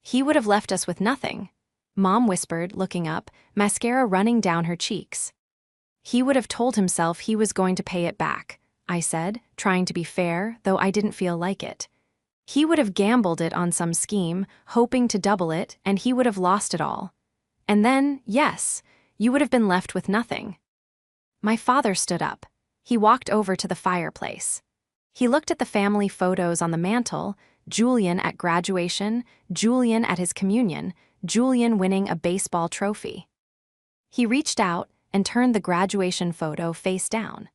Speaker 1: "He would have left us with nothing," Mom whispered, looking up, mascara running down her cheeks. "He would have told himself he was going to pay it back," I said, trying to be fair, though I didn't feel like it. "He would have gambled it on some scheme, hoping to double it, and he would have lost it all. And then, yes, you would have been left with nothing." My father stood up. He walked over to the fireplace. He looked at the family photos on the mantel, Julian at graduation, Julian at his communion, Julian winning a baseball trophy. He reached out and turned the graduation photo face down.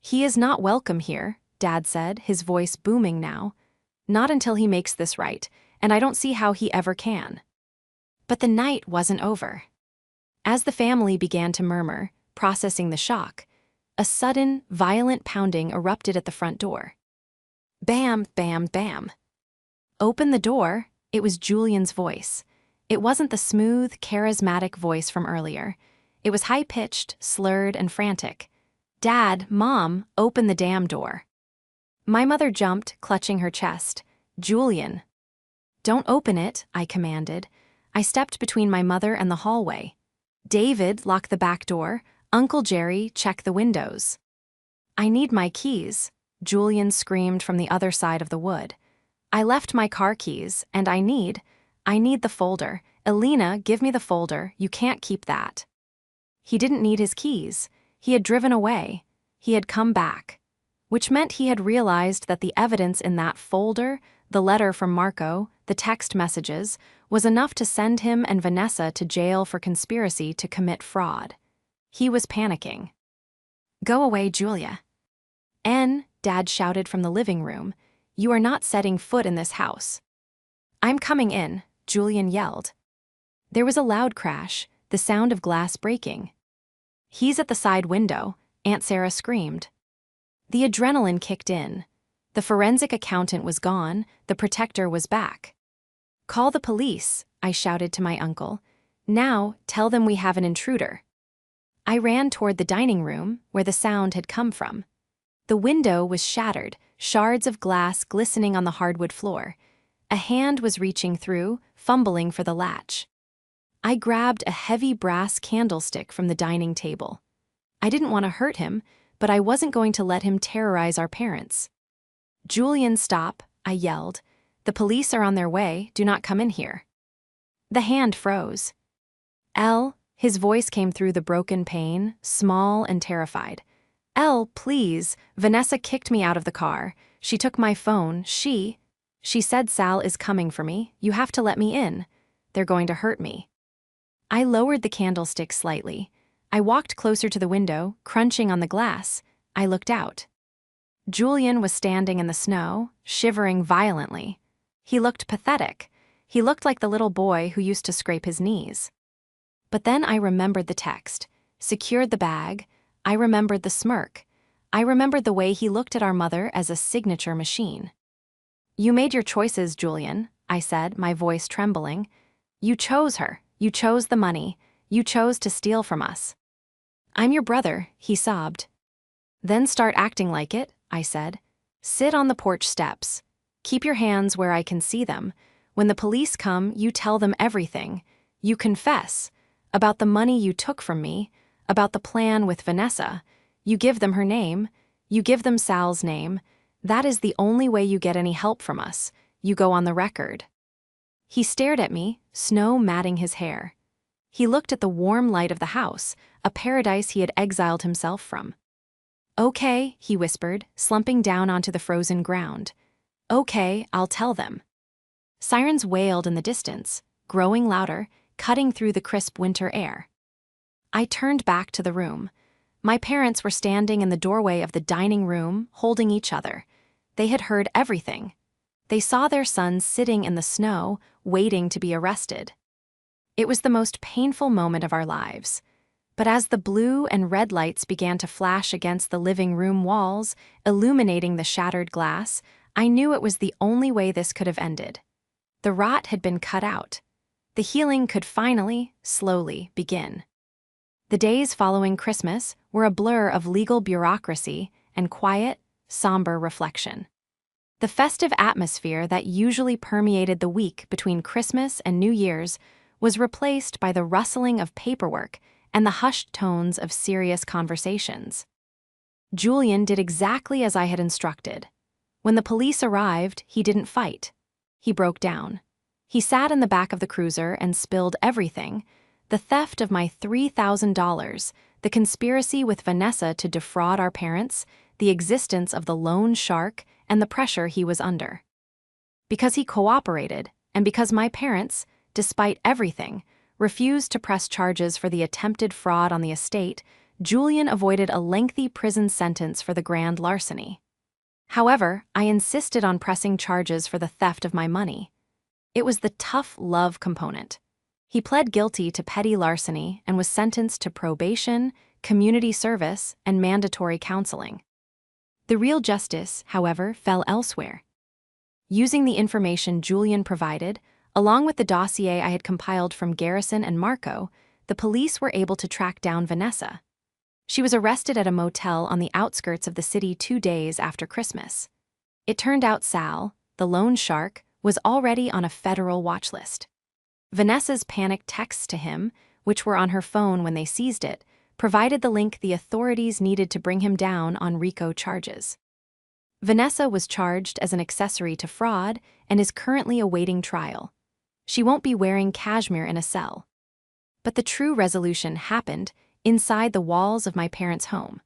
Speaker 1: "He is not welcome here," Dad said, his voice booming now. "Not until he makes this right, and I don't see how he ever can." But the night wasn't over. As the family began to murmur, processing the shock, a sudden, violent pounding erupted at the front door. Bam, bam, bam. "Open the door," it was Julian's voice. It wasn't the smooth, charismatic voice from earlier. It was high-pitched, slurred, and frantic. "Dad, Mom, open the damn door." My mother jumped, clutching her chest. "Julian." "Don't open it," I commanded. I stepped between my mother and the hallway. "David, lock the back door. Uncle Jerry, check the windows." "I need my keys," Julian screamed from the other side of the wood. "I left my car keys, and I need the folder. Alina, give me the folder. You can't keep that." He didn't need his keys. He had driven away. He had come back. Which meant he had realized that the evidence in that folder, the letter from Marco, the text messages, was enough to send him and Vanessa to jail for conspiracy to commit fraud. He was panicking. "Go away, Julia." Dad shouted from the living room. "You are not setting foot in this house." "I'm coming in," Julian yelled. There was a loud crash, the sound of glass breaking. "He's at the side window," Aunt Sarah screamed. The adrenaline kicked in. The forensic accountant was gone, the protector was back. "Call the police," I shouted to my uncle. "Now, tell them we have an intruder." I ran toward the dining room, where the sound had come from. The window was shattered, shards of glass glistening on the hardwood floor. A hand was reaching through, fumbling for the latch. I grabbed a heavy brass candlestick from the dining table. I didn't want to hurt him, but I wasn't going to let him terrorize our parents. "Julian, stop," I yelled. "The police are on their way, do not come in here." The hand froze. "Elle," his voice came through the broken pane, small and terrified. "Elle, please, Vanessa kicked me out of the car. She took my phone, she said Sal is coming for me, you have to let me in. They're going to hurt me." I lowered the candlestick slightly. I walked closer to the window, crunching on the glass. I looked out. Julian was standing in the snow, shivering violently. He looked pathetic. He looked like the little boy who used to scrape his knees. But then I remembered the text, secured the bag. I remembered the smirk. I remembered the way he looked at our mother as a signature machine. "You made your choices, Julian," I said, my voice trembling. "You chose her. You chose the money. You chose to steal from us." "I'm your brother," he sobbed. "Then start acting like it," I said. "Sit on the porch steps. Keep your hands where I can see them. When the police come, you tell them everything. You confess about the money you took from me, about the plan with Vanessa. You give them her name. You give them Sal's name. That is the only way you get any help from us. You go on the record." He stared at me, snow matting his hair. He looked at the warm light of the house, a paradise he had exiled himself from. "Okay," he whispered, slumping down onto the frozen ground. "Okay, I'll tell them." Sirens wailed in the distance, growing louder, cutting through the crisp winter air. I turned back to the room. My parents were standing in the doorway of the dining room, holding each other. They had heard everything. They saw their son sitting in the snow, waiting to be arrested. It was the most painful moment of our lives. But as the blue and red lights began to flash against the living room walls, illuminating the shattered glass, I knew it was the only way this could have ended. The rot had been cut out. The healing could finally, slowly, begin. The days following Christmas were a blur of legal bureaucracy and quiet, somber reflection. The festive atmosphere that usually permeated the week between Christmas and New Year's was replaced by the rustling of paperwork and the hushed tones of serious conversations. Julian did exactly as I had instructed. When the police arrived, he didn't fight. He broke down. He sat in the back of the cruiser and spilled everything: the theft of my $3,000, the conspiracy with Vanessa to defraud our parents, the existence of the loan shark, and the pressure he was under. Because he cooperated, and because my parents, despite everything, refused to press charges for the attempted fraud on the estate, Julian avoided a lengthy prison sentence for the grand larceny. However, I insisted on pressing charges for the theft of my money. It was the tough love component. He pled guilty to petty larceny and was sentenced to probation, community service, and mandatory counseling. The real justice, however, fell elsewhere. Using the information Julian provided, along with the dossier I had compiled from Garrison and Marco, the police were able to track down Vanessa. She was arrested at a motel on the outskirts of the city 2 days after Christmas. It turned out Sal, the loan shark, was already on a federal watch list. Vanessa's panicked texts to him, which were on her phone when they seized it, provided the link the authorities needed to bring him down on RICO charges. Vanessa was charged as an accessory to fraud and is currently awaiting trial. She won't be wearing cashmere in a cell. But the true resolution happened inside the walls of my parents' home.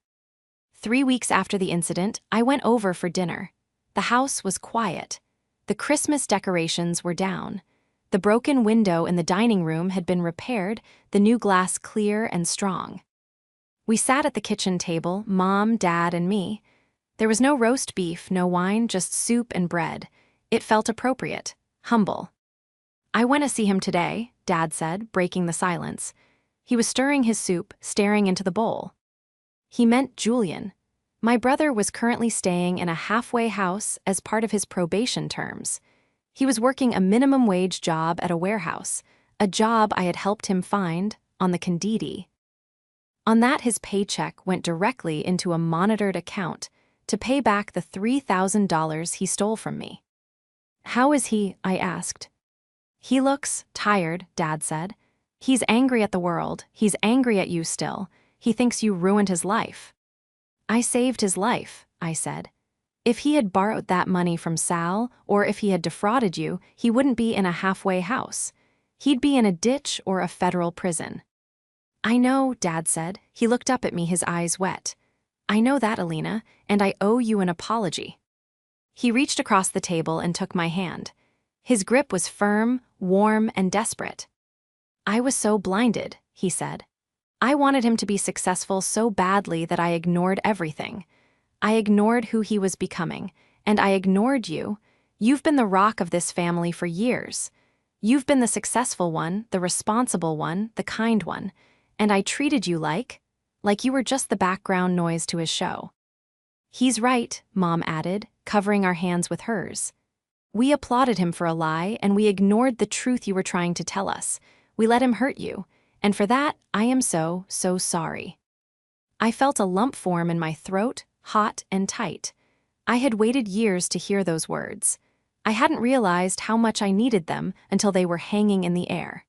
Speaker 1: 3 weeks after the incident, I went over for dinner. The house was quiet. The Christmas decorations were down. The broken window in the dining room had been repaired, the new glass clear and strong. We sat at the kitchen table, Mom, Dad, and me. There was no roast beef, no wine, just soup and bread. It felt appropriate, humble. "I want to see him today," Dad said, breaking the silence. He was stirring his soup, staring into the bowl. He meant Julian. My brother was currently staying in a halfway house as part of his probation terms. He was working a minimum wage job at a warehouse, a job I had helped him find on the Candidi. On that, his paycheck went directly into a monitored account to pay back the $3,000 he stole from me. "How is he?" I asked. "He looks tired," Dad said. "He's angry at the world. He's angry at you still. He thinks you ruined his life." I saved his life, I said. If he had borrowed that money from Sal, or if he had defrauded you, he wouldn't be in a halfway house. He'd be in a ditch or a federal prison. I know, Dad said. He looked up at me, his eyes wet. I know that, Alina, and I owe you an apology. He reached across the table and took my hand. His grip was firm, warm, and desperate. I was so blinded, he said. I wanted him to be successful so badly that I ignored everything. I ignored who he was becoming, and I ignored you. You've been the rock of this family for years. You've been the successful one, the responsible one, the kind one, and I treated you like you were just the background noise to his show. He's right, Mom added, covering our hands with hers. We applauded him for a lie, and we ignored the truth you were trying to tell us. We let him hurt you, and for that, I am so sorry. I felt a lump form in my throat, hot and tight. I had waited years to hear those words. I hadn't realized how much I needed them until they were hanging in the air.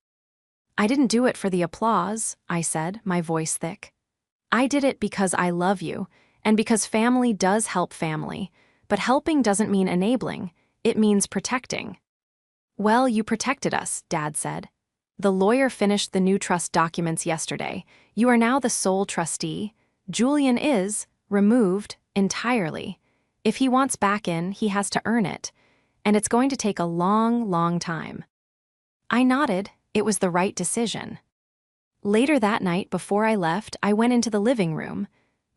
Speaker 1: I didn't do it for the applause, I said, my voice thick. I did it because I love you, and because family does help family, but helping doesn't mean enabling, it means protecting. Well, you protected us, Dad said. The lawyer finished the new trust documents yesterday. You are now the sole trustee. Julian is removed entirely. If he wants back in, he has to earn it, and it's going to take a long time. I nodded. It was the right decision. Later that night, before I left, I went into the living room.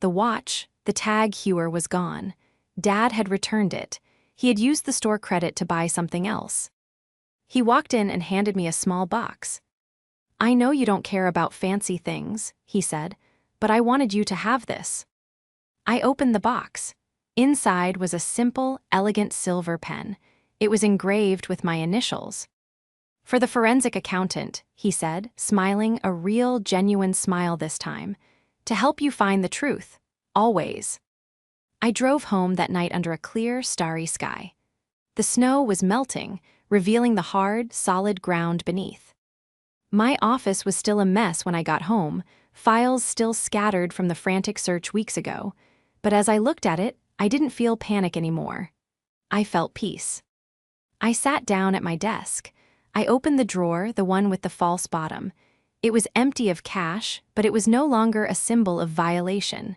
Speaker 1: The watch, the tag hewer, was gone. Dad had returned it. He had used the store credit to buy something else. He walked in and handed me a small box. I know you don't care about fancy things, he said, but I wanted you to have this. I opened the box. Inside was a simple, elegant silver pen. It was engraved with my initials. For the forensic accountant, he said, smiling, a real, genuine smile this time. To help you find the truth. Always. I drove home that night under a clear, starry sky. The snow was melting, revealing the hard, solid ground beneath. My office was still a mess when I got home, files still scattered from the frantic search weeks ago, but as I looked at it, I didn't feel panic anymore. I felt peace. I sat down at my desk. I opened the drawer, the one with the false bottom. It was empty of cash, but it was no longer a symbol of violation.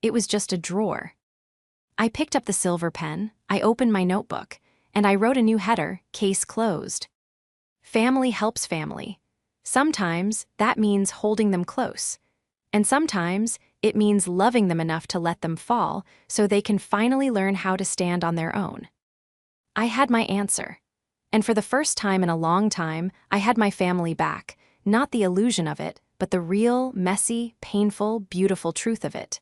Speaker 1: It was just a drawer. I picked up the silver pen, I opened my notebook, and I wrote a new header, Case Closed. Family helps family. Sometimes that means holding them close. And sometimes it means loving them enough to let them fall so they can finally learn how to stand on their own. I had my answer. And for the first time in a long time, I had my family back, not the illusion of it, but the real, messy, painful, beautiful truth of it.